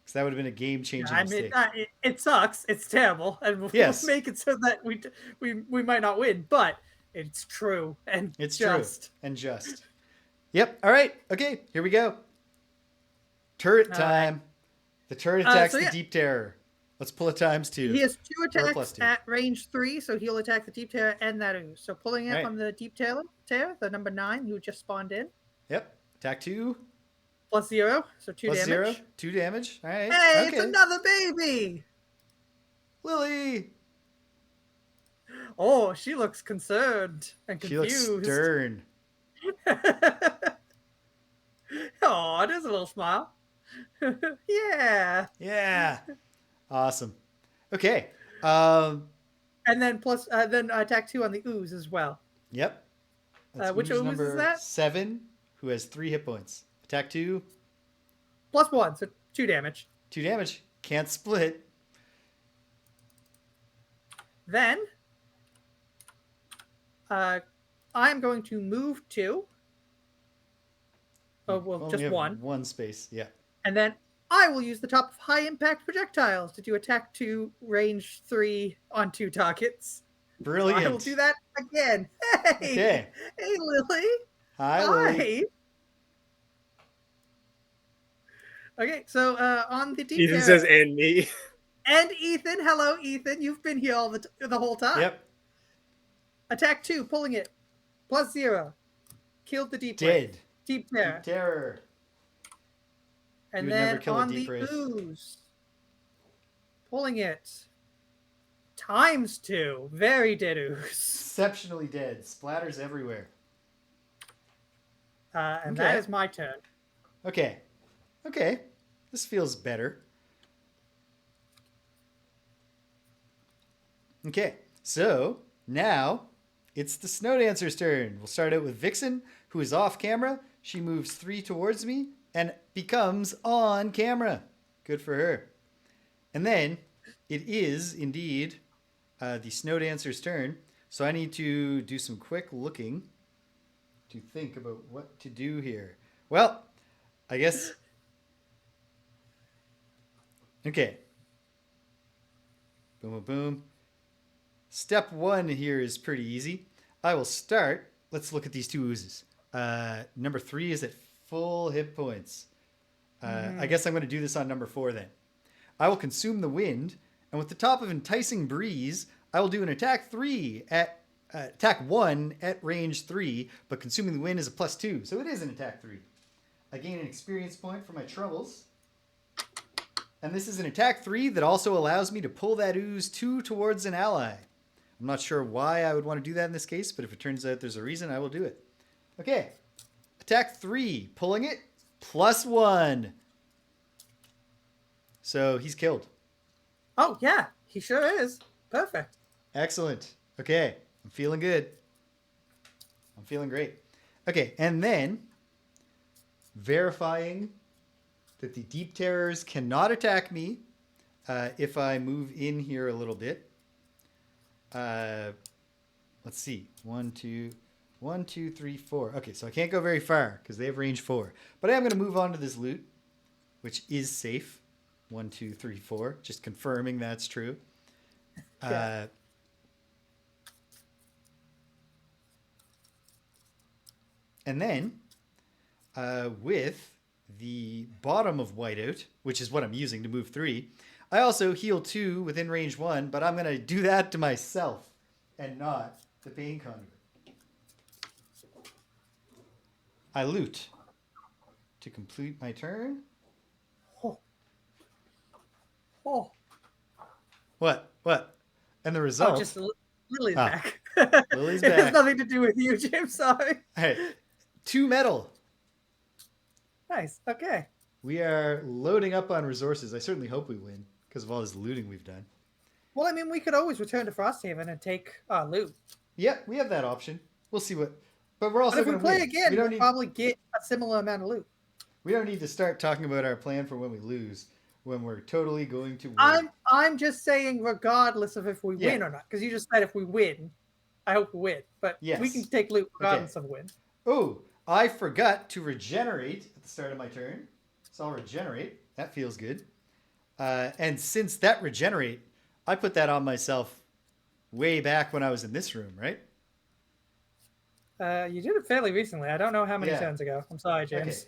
Because that would have been a game-changing I mean, mistake. it sucks. It's terrible, and we'll Yes. make it so that we might not win. But it's true, and It's just true. And just. Yep. All right. Okay. Here we go. Turret All time. The turret attacks so the yeah. Deep Terror. Let's pull it times 2. He has 2 Or attacks +2. at range 3, so he'll attack the Deep Terror and that ooze. So pulling it Right. from the Deep Terror, the number 9, who just spawned in, Yep. Attack 2. +0, so 2 Plus damage. 0. 2 damage. All right. Hey, okay. it's another baby! Lily. Oh, she looks concerned and She looks confused. stern. Oh, there's a little smile. Yeah. Yeah. Awesome. Okay. And then then attack 2 on the ooze as well. Yep. Which ooze ooze is number that? 7, who has 3 hit points. Attack 2, +1, so 2 damage. 2 damage. Can't split. Then I'm going to move 2. Oh, well, Only just have 1. 1 space. Yeah. And then I will use the top of high impact projectiles to do attack 2, range 3 on 2 targets. Brilliant. I will do that again. Hey, Okay. hey, Lily. Hi, Lily. Okay, so on the deep Ethan terror- says, "And me." and Ethan, hello, Ethan. You've been here all the whole time. Yep. Attack 2, pulling it, +0. Killed the deep Dead. deep terror. Deep terror. And You would never then kill a on deep the wraith. ooze, pulling it, ×2. Very dead ooze. Exceptionally dead. Splatters everywhere. And Okay. that is my turn. Okay. Okay. This feels better. Okay. So now it's the Snow Dancer's turn. We'll start out with Vixen, who is off camera. She moves 3 towards me and becomes on camera. Good for her. And then it is indeed the Snow Dancer's turn. So I need to do some quick looking to think about what to do here. Well, I guess. Okay. Boom, boom, boom. Step 1 here is pretty easy. I will start. Let's look at these 2 oozes. Number 3 is at full hit points. I guess I'm going to do this on number 4 then. I will consume the wind, and with the top of Enticing Breeze, I will do an attack 1 at range 3, but consuming the wind is a +2, so it is an attack 3. I gain an experience point for my troubles. And this is an attack 3 that also allows me to pull that ooze 2 towards an ally. I'm not sure why I would want to do that in this case, but if it turns out there's a reason, I will do it. Okay. Attack 3, pulling it, +1. So he's killed. Oh, yeah. He sure is. Perfect. Excellent. Okay. I'm feeling good. I'm feeling great. Okay. And then verifying that the Deep Terrors cannot attack me if I move in here a little bit. Let's see. 1, 2, 3, 4. Okay, so I can't go very far because they have range 4. But I am going to move on to this loot, which is safe. 1, 2, 3, 4. Just confirming that's true. Yeah. And then with the bottom of Whiteout, which is what I'm using to move 3, I also heal 2 within range 1, but I'm going to do that to myself and not the Pain Conduit. I loot to complete my turn. Oh. Oh. What? And the result... Oh, just Lily's back. Lily's It has back. nothing to do with you, Jim. Sorry. Hey, 2 metal. Nice. Okay. We are loading up on resources. I certainly hope we win because of all this looting we've done. Well, I mean, we could always return to Frosthaven and take loot. Yeah, we have that option. We'll see what... But we're also But if we going to play win. again, we'll probably get a similar amount of loot. We don't need to start talking about our plan for when we lose, when we're totally going to win. I'm just saying, regardless of if we win or not, because you just said if we win, I hope we win. But we can take loot regardless of win. Oh, I forgot to regenerate at the start of my turn. So I'll regenerate. That feels good. And since that regenerate, I put that on myself way back when I was in this room, right? You did it fairly recently. I don't know how many turns ago. I'm sorry, James.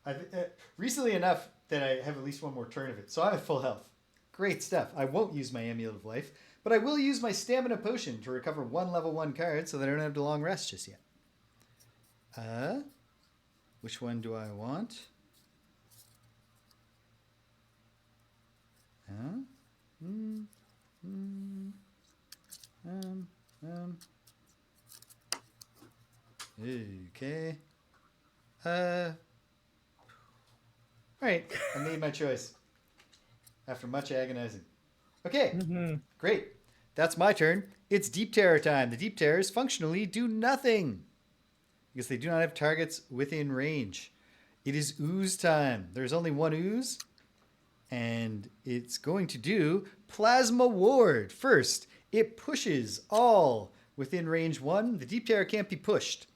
Okay. Recently enough that I have at least one more turn of it. So I'm at full health. Great stuff. I won't use my Amulet of Life, but I will use my Stamina Potion to recover 1 level 1 card so that I don't have to long rest just yet. Which one do I want? Okay. All right. I made my choice after much agonizing. Okay. Great. That's my turn. It's Deep Terror time. The Deep Terrors functionally do nothing because they do not have targets within range. It is ooze time. There's only one ooze, and it's going to do Plasma Ward. First, it pushes all within range 1. The Deep Terror can't be pushed.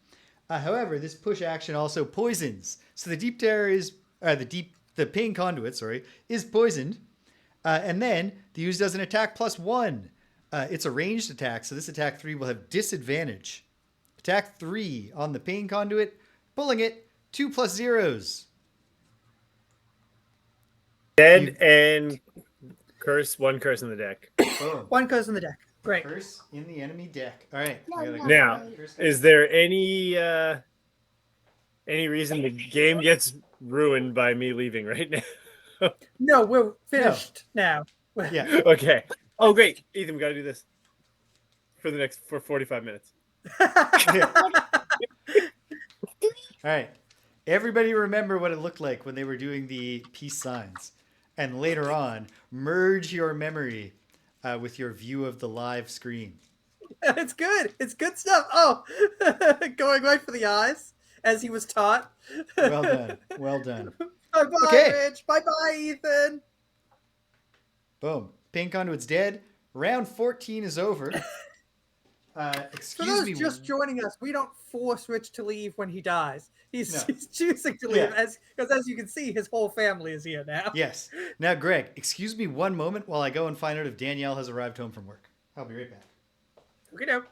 However, this push action also poisons. So the Deep Terror is the Pain Conduit, is poisoned. And then the ooze does an attack +1. It's a ranged attack, so this attack 3 will have disadvantage. Attack 3 on the Pain Conduit, pulling it 2 +0s. Dead and curse, 1 curse in the deck. Boom. 1 curse in the deck. Great. Curse in the enemy deck. All right. I gotta go. Now, is there any reason the game gets ruined by me leaving right now? No, we're finished now. Yeah. Okay. Oh, great, Ethan, we got to do this for 45 minutes. All right. Everybody remember what it looked like when they were doing the peace signs. And later on, merge your memory with your view of the live screen. It's good. It's good stuff. Oh, going right for the eyes as he was taught. Well done. Well done. Bye-bye, Okay. Rich. Bye-bye, Ethan. Boom. Pain Conduit's dead. Round 14 is over. For Excuse those me. just joining us, we don't force Rich to leave when he dies. He's, No. he's choosing to leave Yeah. because as you can see, his whole family is here now. Yes. Now, Greg, excuse me one moment while I go and find out if Danielle has arrived home from work. I'll be right back. Okay, no.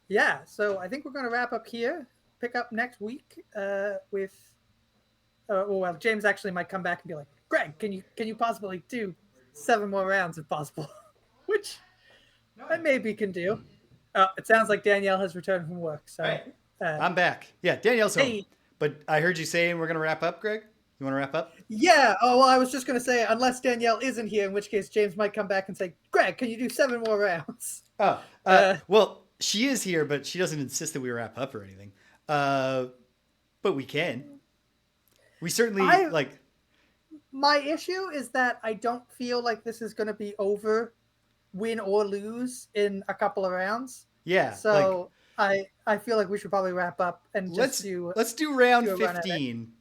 Yeah, so I think we're going to wrap up here. Pick up next week with. Well, James actually might come back and be like, "Greg, can you possibly do 7 more rounds if possible?" Which I maybe can do. It sounds like Danielle has returned from work. So Right. I'm back. Yeah, Danielle's home. Hey. But I heard you saying we're going to wrap up, Greg. You want to wrap up? Yeah. Oh, well, I was just going to say, unless Danielle isn't here, in which case James might come back and say, "Greg, can you do 7 more rounds?" Oh, well, she is here, but she doesn't insist that we wrap up or anything. But we can. We certainly like. My issue is that I don't feel like this is going to be over, win or lose in a couple of rounds. Yeah. So I feel like we should probably wrap up and let's do round 15.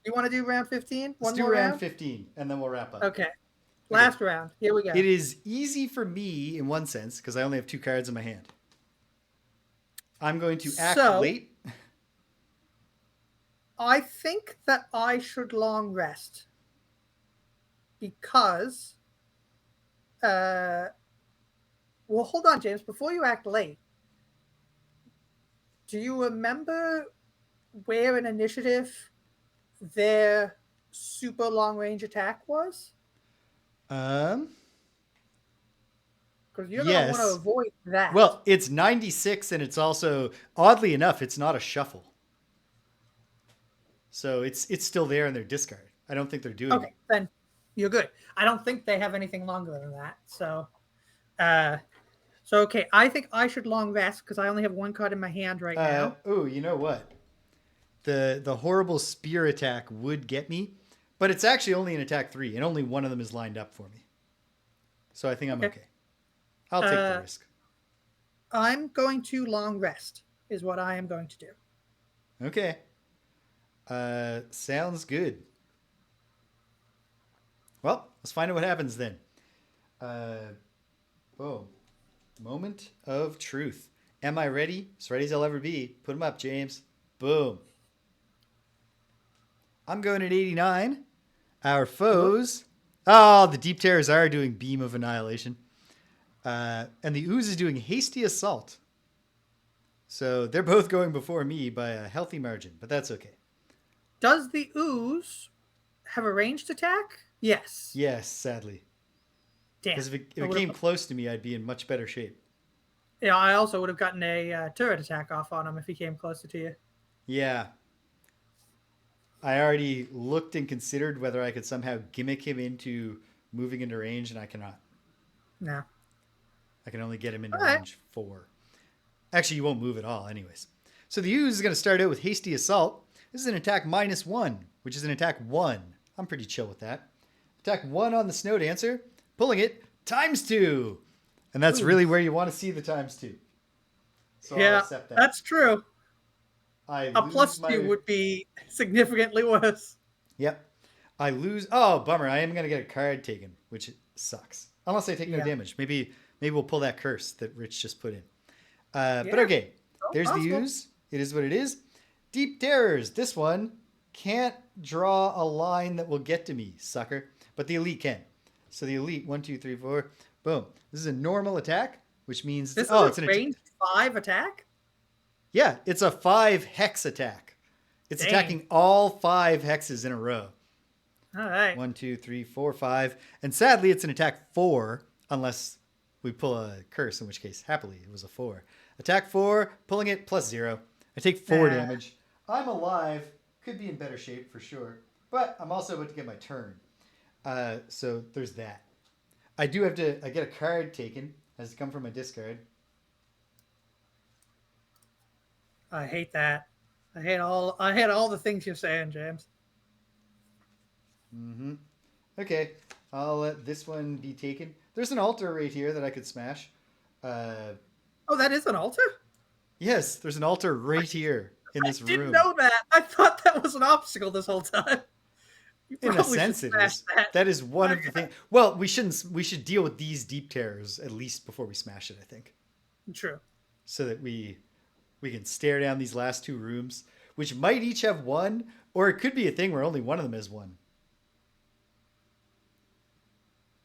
You want to do round 15? Let's do round 15, and then we'll wrap up. Okay. Last round. Here we go. It is easy for me in one sense because I only have 2 cards in my hand. I'm going to act late. I think that I should long rest because, well, hold on, James. Before you act late, do you remember where in initiative their super long range attack was? Because you're going to want to avoid that. Well, it's 96, and it's also, oddly enough, it's not a shuffle. So it's still there in their discard. I don't think they're doing it. Okay, then you're good. I don't think they have anything longer than that. So, okay, I think I should long rest because I only have 1 card in my hand right now. Oh, you know what? The horrible spear attack would get me, but it's actually only an attack 3, and only one of them is lined up for me. So I think I'm okay. I'll take the risk. I'm going to long rest is what I am going to do. Okay. Sounds good. Well, let's find out what happens then. Boom. Moment of truth. Am I ready? As ready as I'll ever be. Put them up, James. Boom. I'm going at 89. Our foes. Oh, the Deep Terrors are doing Beam of Annihilation. And the Ooze is doing Hasty Assault. So they're both going before me by a healthy margin, but that's okay. Does the Ooze have a ranged attack? Yes. Yes, sadly. Damn. Because if it came close to me, I'd be in much better shape. Yeah, I also would have gotten a turret attack off on him if he came closer to you. Yeah. I already looked and considered whether I could somehow gimmick him into moving into range, and I cannot. No. I can only get him into range 4. Actually, you won't move at all anyways. So the Ooze is going to start out with Hasty Assault. This is an attack -1, which is an attack 1. I'm pretty chill with that. Attack 1 on the Snow Dancer. Pulling it ×2. And that's really where you want to see the ×2. So yeah, I'll accept that. That's true. A +2 would be significantly worse. Yep. I lose. Oh, bummer. I am going to get a card taken, which sucks. Unless I take no damage. Maybe we'll pull that curse that Rich just put in. But okay. There's the Ooze. It is what it is. Deep Terrors. This one can't draw a line that will get to me, sucker. But the Elite can. So the Elite, 1, 2, 3, 4. Boom. This is a normal attack, which means... This is a range 5 attack? Yeah, it's a 5 hex attack. It's attacking all 5 hexes in a row. All right. 1, 2, 3, 4, 5. And sadly, it's an attack 4, unless we pull a curse, in which case, happily, it was a 4. Attack 4, pulling it +0. I take 4 damage. I'm alive. Could be in better shape for sure. But I'm also about to get my turn. So there's that. I do have to. I get a card taken. Has to come from my discard. I hate that. I hate all the things you're saying, James. Mm-hmm. Okay, I'll let this one be taken. There's an altar right here that I could smash. Oh, that is an altar? Yes, there's an altar right here in this Didn't room. know that. I thought that was an obstacle this whole time. You In a probably sense, should it smash is. that. That is one of the things. Well, we shouldn't. We should deal with these deep terrors at least before we smash it. I think, True. so that we can stare down these last two rooms, which might each have one, or it could be a thing where only one of them has one.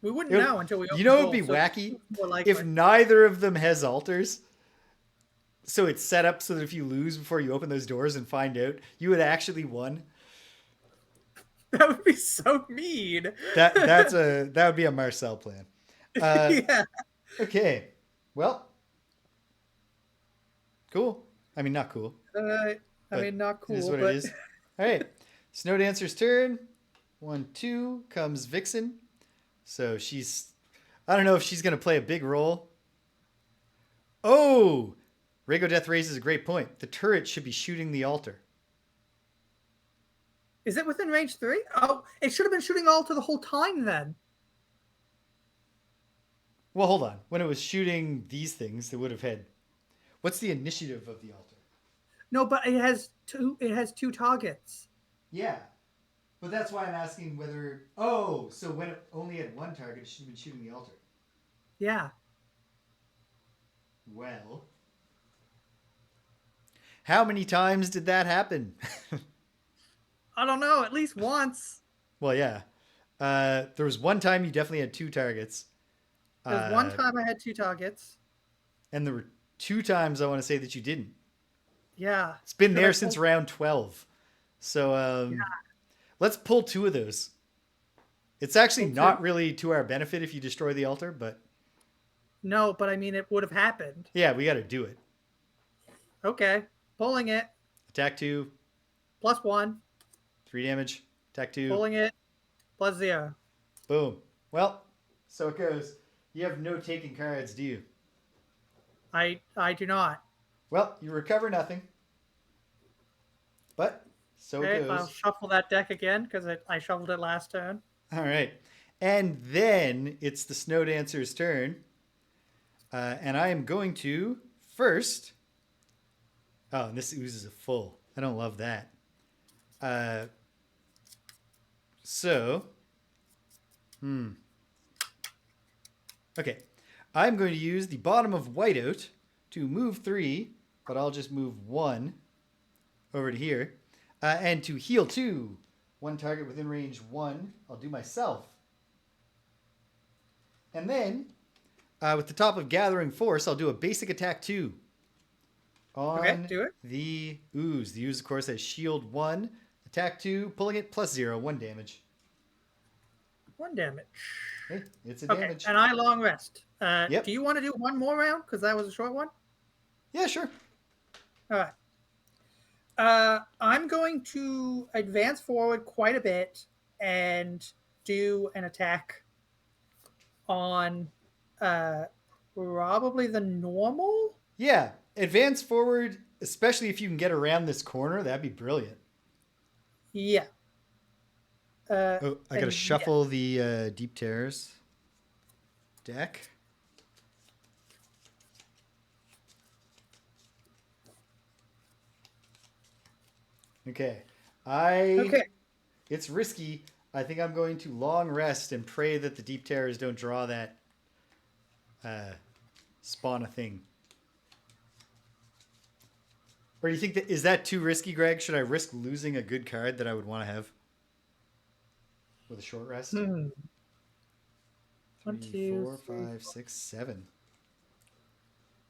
We wouldn't know until we open You know, the it'd be door, so wacky it's more likely. if neither of them has altars. So it's set up so that if you lose before you open those doors and find out, you would actually won. That would be so mean. That would be a Marcel plan. Yeah. Okay, well, cool. I mean, not cool. I But mean, not It is cool, what but it is. All right, Snow Dancer's turn. 1, 2 comes Vixen. So she's. I don't know if she's gonna play a big role. Oh, Rhaego Death raises a great point. The turret should be shooting the altar. is it within range 3? Oh, it should have been shooting altar the whole time then. Well, hold on. When it was shooting these things, it would have had. What's the initiative of the altar? No, but it has two. It has 2 targets. Yeah, but that's why I'm asking whether. Oh, so when it only had one target, it should have been shooting the altar. Yeah. Well, how many times did that happen? I don't know. At least once. Well, yeah. There was one time you definitely had 2 targets. There's one time I had 2 targets. And there were 2 times I want to say that you didn't. Yeah. It's been Should there I since pull- round 12. So let's pull 2 of those. It's actually Pull not 2? really to our benefit if you destroy the altar, but No, but I mean, it would have happened. yeah, we got to do it. Okay. Pulling it. Attack 2, +1. 3 damage. Attack 2. Pulling it. +0. Boom. Well, so it goes. You have no taking cards, do you? I do not. Well, you recover nothing. But so Okay, it I'll goes. shuffle that deck again because I shuffled it last turn. All right. And then it's the Snow Dancer's turn. And I am going to first. Oh, and this oozes a full. I don't love that. So. Okay. I'm going to use the bottom of Whiteout to move 3, but I'll just move 1 over to here. And to heal 2. 1 target within range 1. I'll do myself. And then, with the top of Gathering Force, I'll do a basic attack 2. Okay, On do it. the ooze. The ooze, of course, has shield 1. Attack 2, pulling it +0, 1 damage. 1 damage. Okay, it's a Okay, damage. and I long rest. Yep. Do you want to do one more round? Because that was a short one. Yeah, sure. All right. I'm going to advance forward quite a bit and do an attack on probably the normal. Yeah, advance forward, especially if you can get around this corner. That'd be brilliant. Yeah. Oh, I gotta and shuffle the Deep Terrors deck. Okay. Okay. It's risky. I think I'm going to long rest and pray that the Deep Terrors don't draw that spawn a thing. Or do you think is that too risky, Greg? Should I risk losing a good card that I would want to have with a short rest? 1, 3, 2, 4, 3, 5, 6, 7.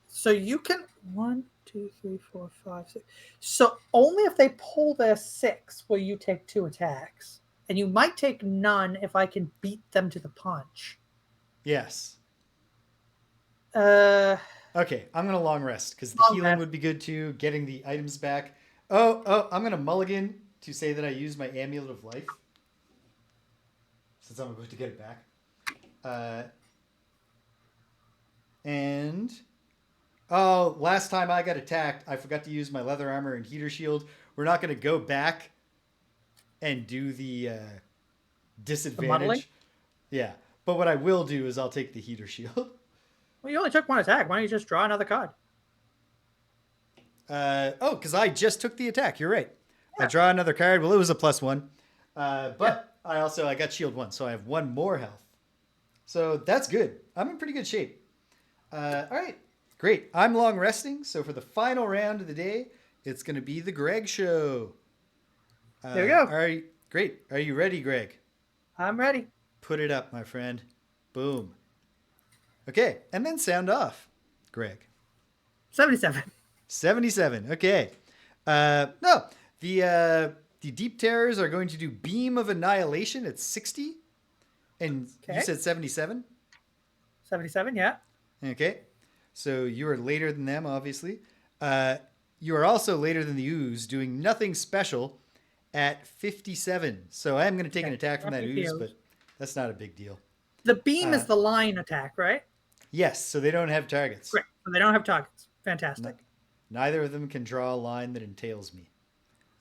So you can 1, 2, 3, 4, 5, 6. So only if they pull their 6 will you take 2 attacks, and you might take none if I can beat them to the punch. Yes. Okay, I'm gonna long rest because the Long healing rest. would be good too. Getting the items back. Oh, I'm gonna mulligan to say that I used my Amulet of Life since I'm about to get it back. And oh, last time I got attacked, I forgot to use my leather armor and heater shield. We're not going to go back and do the modeling? disadvantage. Yeah. But what I will do is I'll take the heater shield. Well, you only took one attack. Why don't you just draw another card? Because I just took the attack. You're right. I Yeah. draw another card. Well, it was a +1. But I got shield 1, so I have 1 more health. So that's good. I'm in pretty good shape. All right. Great. I'm long resting. So for the final round of the day, it's going to be the Greg show. There we go. All right. Great. Are you ready, Greg? I'm ready. Put it up, my friend. Boom. Okay. And then sound off, Greg. 77. 77. Okay. No. The Deep Terrors are going to do Beam of Annihilation at 60. And Okay. you said 77? 77, yeah. Okay. So you are later than them, obviously. You are also later than the Ooze, doing nothing special at 57. So I am going to take an attack from that Nothing Ooze, deals. but that's not a big deal. The beam is the line attack, right? Yes, so they don't have targets. Great. So they don't have targets. Fantastic. Neither of them can draw a line that entails me.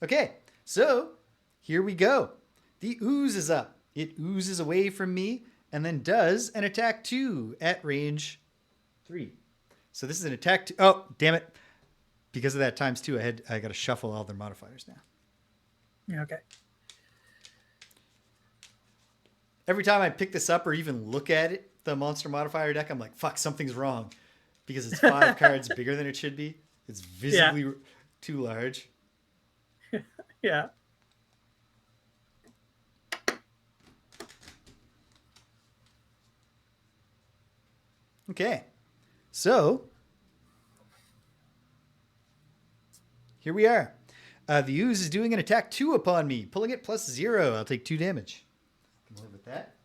Okay, so here we go. The Ooze is up. It oozes away from me and then does an attack 2 at range 3. So this is an attack 2. Oh, damn it. Because of that times 2, I got to shuffle all their modifiers now. Yeah, okay. Every time I pick this up or even look at it, the monster modifier deck, I'm like, fuck, something's wrong. Because it's 5 cards bigger than it should be. It's visibly too large. Yeah. Okay. So, here we are. The Ooze is doing an attack 2 upon me, pulling it +0. I'll take 2 damage. I can live with that.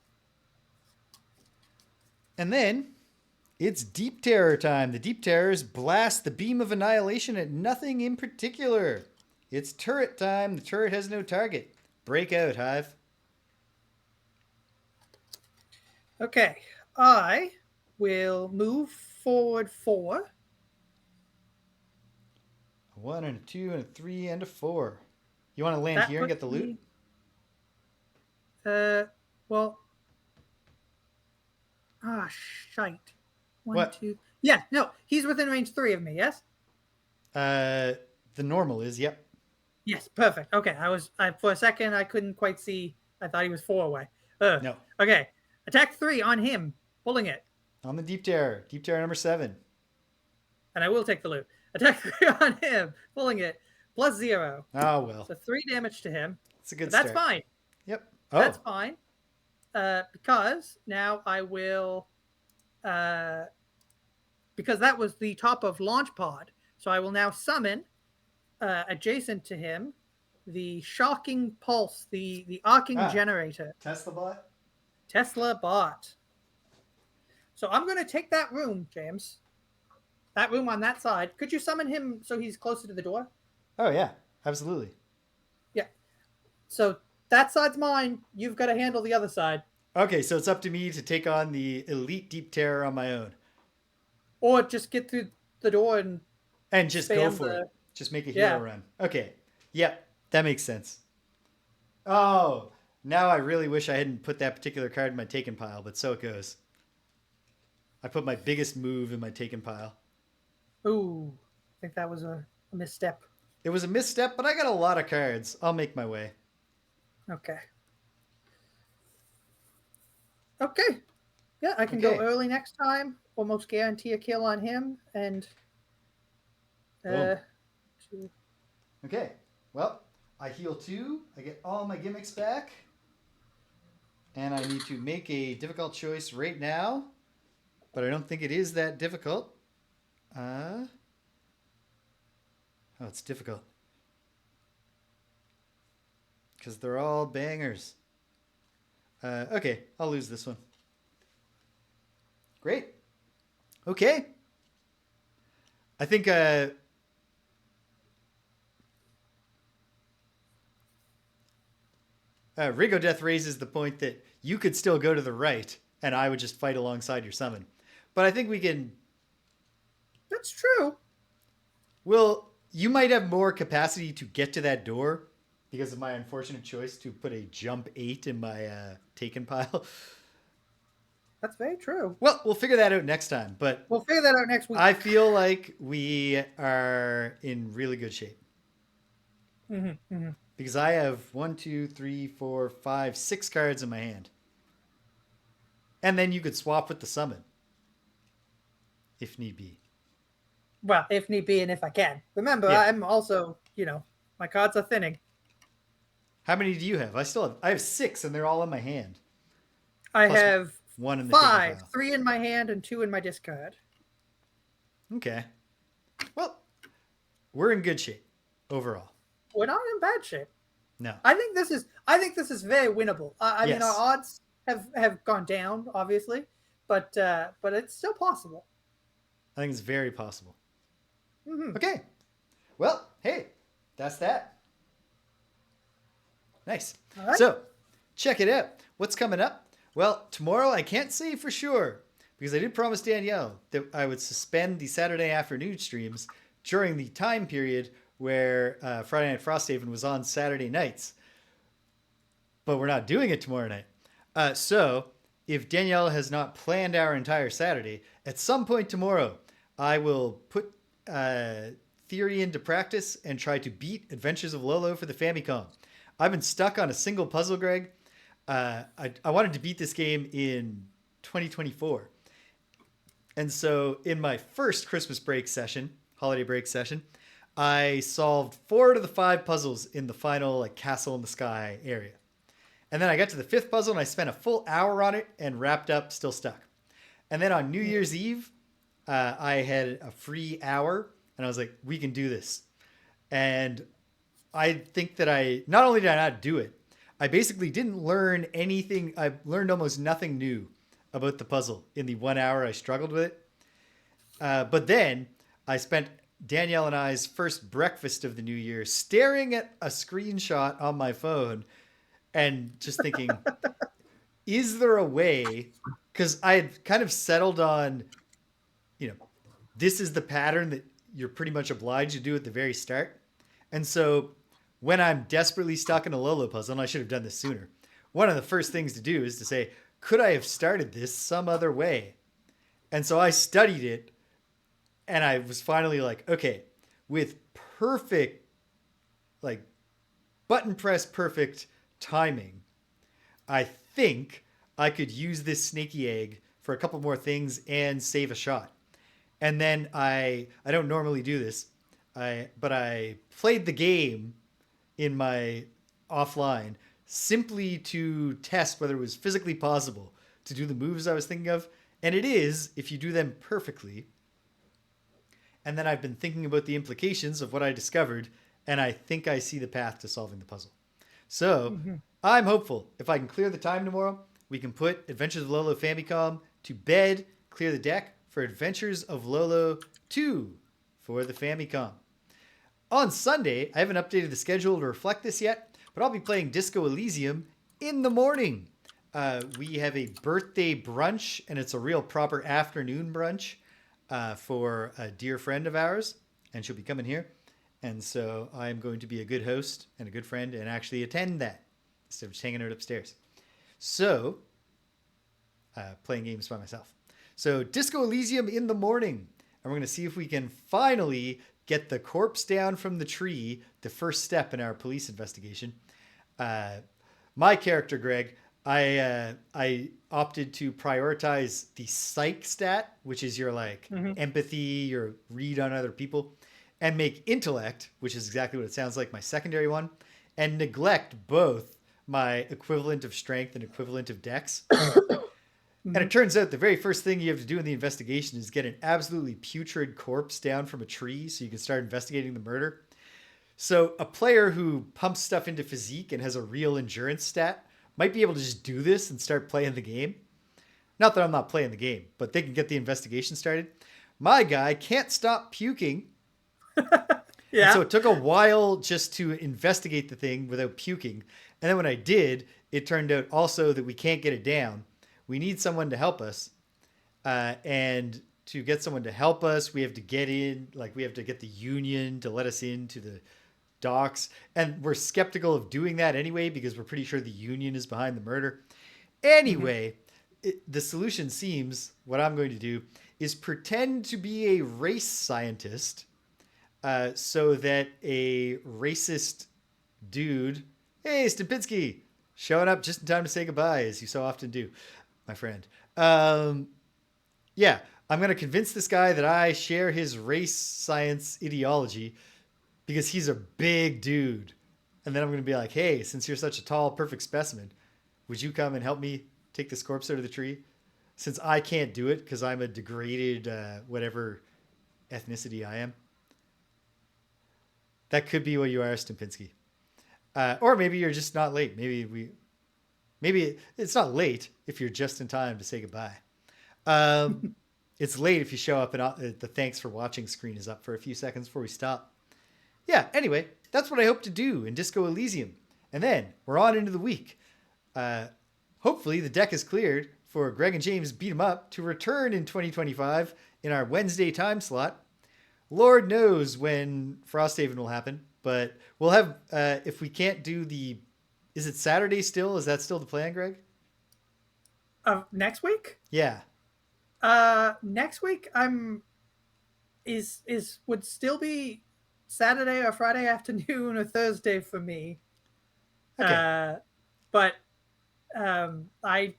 And then, it's Deep Terror time. The Deep Terrors blast the Beam of Annihilation at nothing in particular. It's turret time. The turret has no target. Break out, Hive. Okay. I will move forward 4. A 1 and a 2 and a 3 and a 4. You want to land That here and puts get the loot? Well. Ah, shite. 1, What? 2. Yeah, no. He's within range 3 of me, yes? The normal is, yep. Yes, perfect. Okay, for a second I couldn't quite see. I thought he was 4 away. No. Okay, attack 3 on him, pulling it, On the Deep Terror. Deep Terror number 7. and I will take the loot. Attack 3 on him, pulling it, +0. Oh, well. So 3 damage to him. It's a good That's start. fine. Yep. Oh, That's fine. Because now I will, because that was the top of launch pod. So I will now summon, adjacent to him, the shocking pulse, the arcing generator, Tesla bot? Tesla bot. So I'm going to take that room, James. That room on that side. Could you summon him so he's closer to the door? Oh, yeah. Absolutely. Yeah. So that side's mine. You've got to handle the other side. Okay, so it's up to me to take on the Elite Deep Terror on my own. Or just get through the door and And just go for it. Just make a hero run. Okay. Yep. That makes sense. Oh, now I really wish I hadn't put that particular card in my taken pile, but so it goes. I put my biggest move in my taken pile. Ooh, I think that was a misstep. It was a misstep, but I got a lot of cards. I'll make my way. Okay. Okay. Yeah, I can go Okay. early next time. Almost guarantee a kill on him. And Boom. 2. Okay. Well, I heal 2. I get all my gimmicks back. And I need to make a difficult choice right now. But I don't think it is that difficult. Oh, it's difficult. Because they're all bangers. Okay, I'll lose this one. Great. Okay. I think Rigo Death raises the point that you could still go to the right and I would just fight alongside your summon. But I think we can That's true. Well, you might have more capacity to get to that door because of my unfortunate choice to put a jump 8 in my taken pile. That's very true. Well, we'll figure that out next time. But We'll figure that out next week. I feel like we are in really good shape. Because I have 1, 2, 3, 4, 5, 6 cards in my hand. And then you could swap with the summon. If need be. Well, if need be and if I can. Remember, Yeah. I'm also, my cards are thinning. How many do you have? I have 6 and they're all in my hand. I Plus have 1 in the taken 5, pile. 3 in my hand and 2 in my discard. Okay. Well, we're in good shape overall. We're not in bad shape. No. I think this is very winnable. I mean, Yes. our odds have gone down, obviously, but it's still possible. I think it's very possible. Mm-hmm. Okay. Well, hey, that's that. Nice. All right. So, check it out. What's coming up? Well, tomorrow I can't say for sure because I did promise Danielle that I would suspend the Saturday afternoon streams during the time period where Friday Night Frosthaven was on Saturday nights. But we're not doing it tomorrow night. So, if Danielle has not planned our entire Saturday, at some point tomorrow, I will put theory into practice and try to beat Adventures of Lolo for the Famicom. I've been stuck on a single puzzle, Greg. I wanted to beat this game in 2024. And so in my first Christmas break session, holiday break session, I solved 4 out of the 5 puzzles in the final castle in the sky area. And then I got to the 5th puzzle and I spent a full hour on it and wrapped up still stuck. And then on New Year's Eve, I had a free hour and I was like, we can do this. And I think that not only did I not do it, I basically didn't learn anything. I learned almost nothing new about the puzzle in the 1 hour I struggled with it. But then I spent Danielle and I's first breakfast of the new year staring at a screenshot on my phone and just thinking, is there a way? Because I had kind of settled on, this is the pattern that you're pretty much obliged to do at the very start. And so when I'm desperately stuck in a Lolo puzzle, and I should have done this sooner, one of the first things to do is to say, could I have started this some other way? And so I studied it, and I was finally like, okay, with perfect, button press perfect timing, I think I could use this snaky egg for a couple more things and save a shot. And then I don't normally do this, but I played the game in my offline simply to test whether it was physically possible to do the moves I was thinking of. And it is, if you do them perfectly. And then I've been thinking about the implications of what I discovered, and I think I see the path to solving the puzzle. So I'm hopeful. If I can clear the time tomorrow, we can put Adventures of Lolo Famicom to bed, clear the deck for Adventures of Lolo 2 for the Famicom. On Sunday, I haven't updated the schedule to reflect this yet, but I'll be playing Disco Elysium in the morning. We have a birthday brunch, and it's a real proper afternoon brunch for a dear friend of ours, and she'll be coming here. And so I'm going to be a good host and a good friend and actually attend that instead of just hanging out upstairs. So, playing games by myself. So, Disco Elysium in the morning. And we're going to see if we can finally get the corpse down from the tree, the first step in our police investigation. My character, Greg, I opted to prioritize the psych stat, which is your empathy, your read on other people, and make intellect, which is exactly what it sounds like, my secondary one, and neglect both my equivalent of strength and equivalent of dex. And it turns out the very first thing you have to do in the investigation is get an absolutely putrid corpse down from a tree so you can start investigating the murder. So a player who pumps stuff into physique and has a real endurance stat might be able to just do this and start playing the game. Not that I'm not playing the game, but they can get the investigation started. My guy can't stop puking. Yeah. And so it took a while just to investigate the thing without puking. And then when I did, it turned out also that we can't get it down. We need someone to help us. And to get someone to help us. We have to get in, like we have to get the union to let us into the docks. And we're skeptical of doing that anyway because we're pretty sure the union is behind the murder. Anyway, the solution seems what I'm going to do is pretend to be a race scientist so that a racist dude, hey, Stupinski, showing up just in time to say goodbye, as you so often do, my friend. Yeah, I'm going to convince this guy that I share his race science ideology because he's a big dude. And then I'm going to be like, hey, since you're such a tall, perfect specimen, would you come and help me take this corpse out of the tree? Since I can't do it because I'm a degraded, whatever ethnicity I am. That could be what you are, Stumpinski. Or maybe you're just not late. Maybe it's not late if you're just in time to say goodbye. It's late if you show up and the thanks for watching screen is up for a few seconds before we stop. Yeah, anyway, that's what I hope to do in Disco Elysium. And then we're on into the week. Hopefully the deck is cleared for Greg and James Beat 'em Up to return in 2025 in our Wednesday time slot. Lord knows when Frosthaven will happen, but we'll have, if we can't do is it Saturday still? Is that still the plan, Greg? Next week? Yeah. Next week would still be Saturday or Friday afternoon or Thursday for me. Okay. But I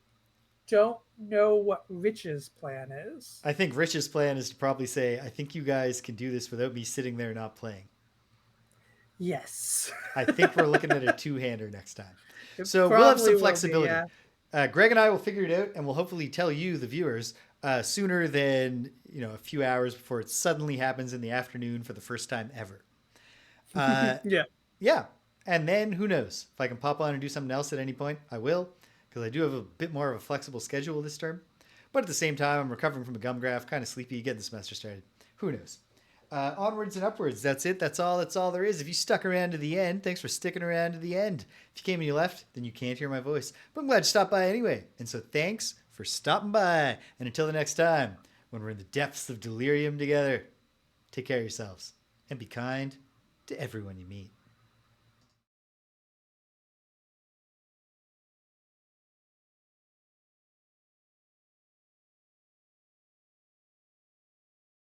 don't know what Rich's plan is. I think Rich's plan is to probably say, I think you guys can do this without me sitting there not playing. Yes. I think we're looking at a two-hander next time. It So we'll have probably some will be, flexibility. yeah. Greg and I will figure it out, and we'll hopefully tell you, the viewers, sooner than a few hours before it suddenly happens in the afternoon for the first time ever. Yeah. Yeah. And then who knows? If I can pop on and do something else at any point, I will, because I do have a bit more of a flexible schedule this term. But at the same time, I'm recovering from a gum graft, kind of sleepy, getting the semester started. Who knows? Onwards and upwards. That's it. That's all there is. If you stuck around to the end, thanks for sticking around to the end. If you came and you left, then you can't hear my voice. But I'm glad you stopped by anyway. And so thanks for stopping by. And until the next time, when we're in the depths of delirium together, take care of yourselves and be kind to everyone you meet.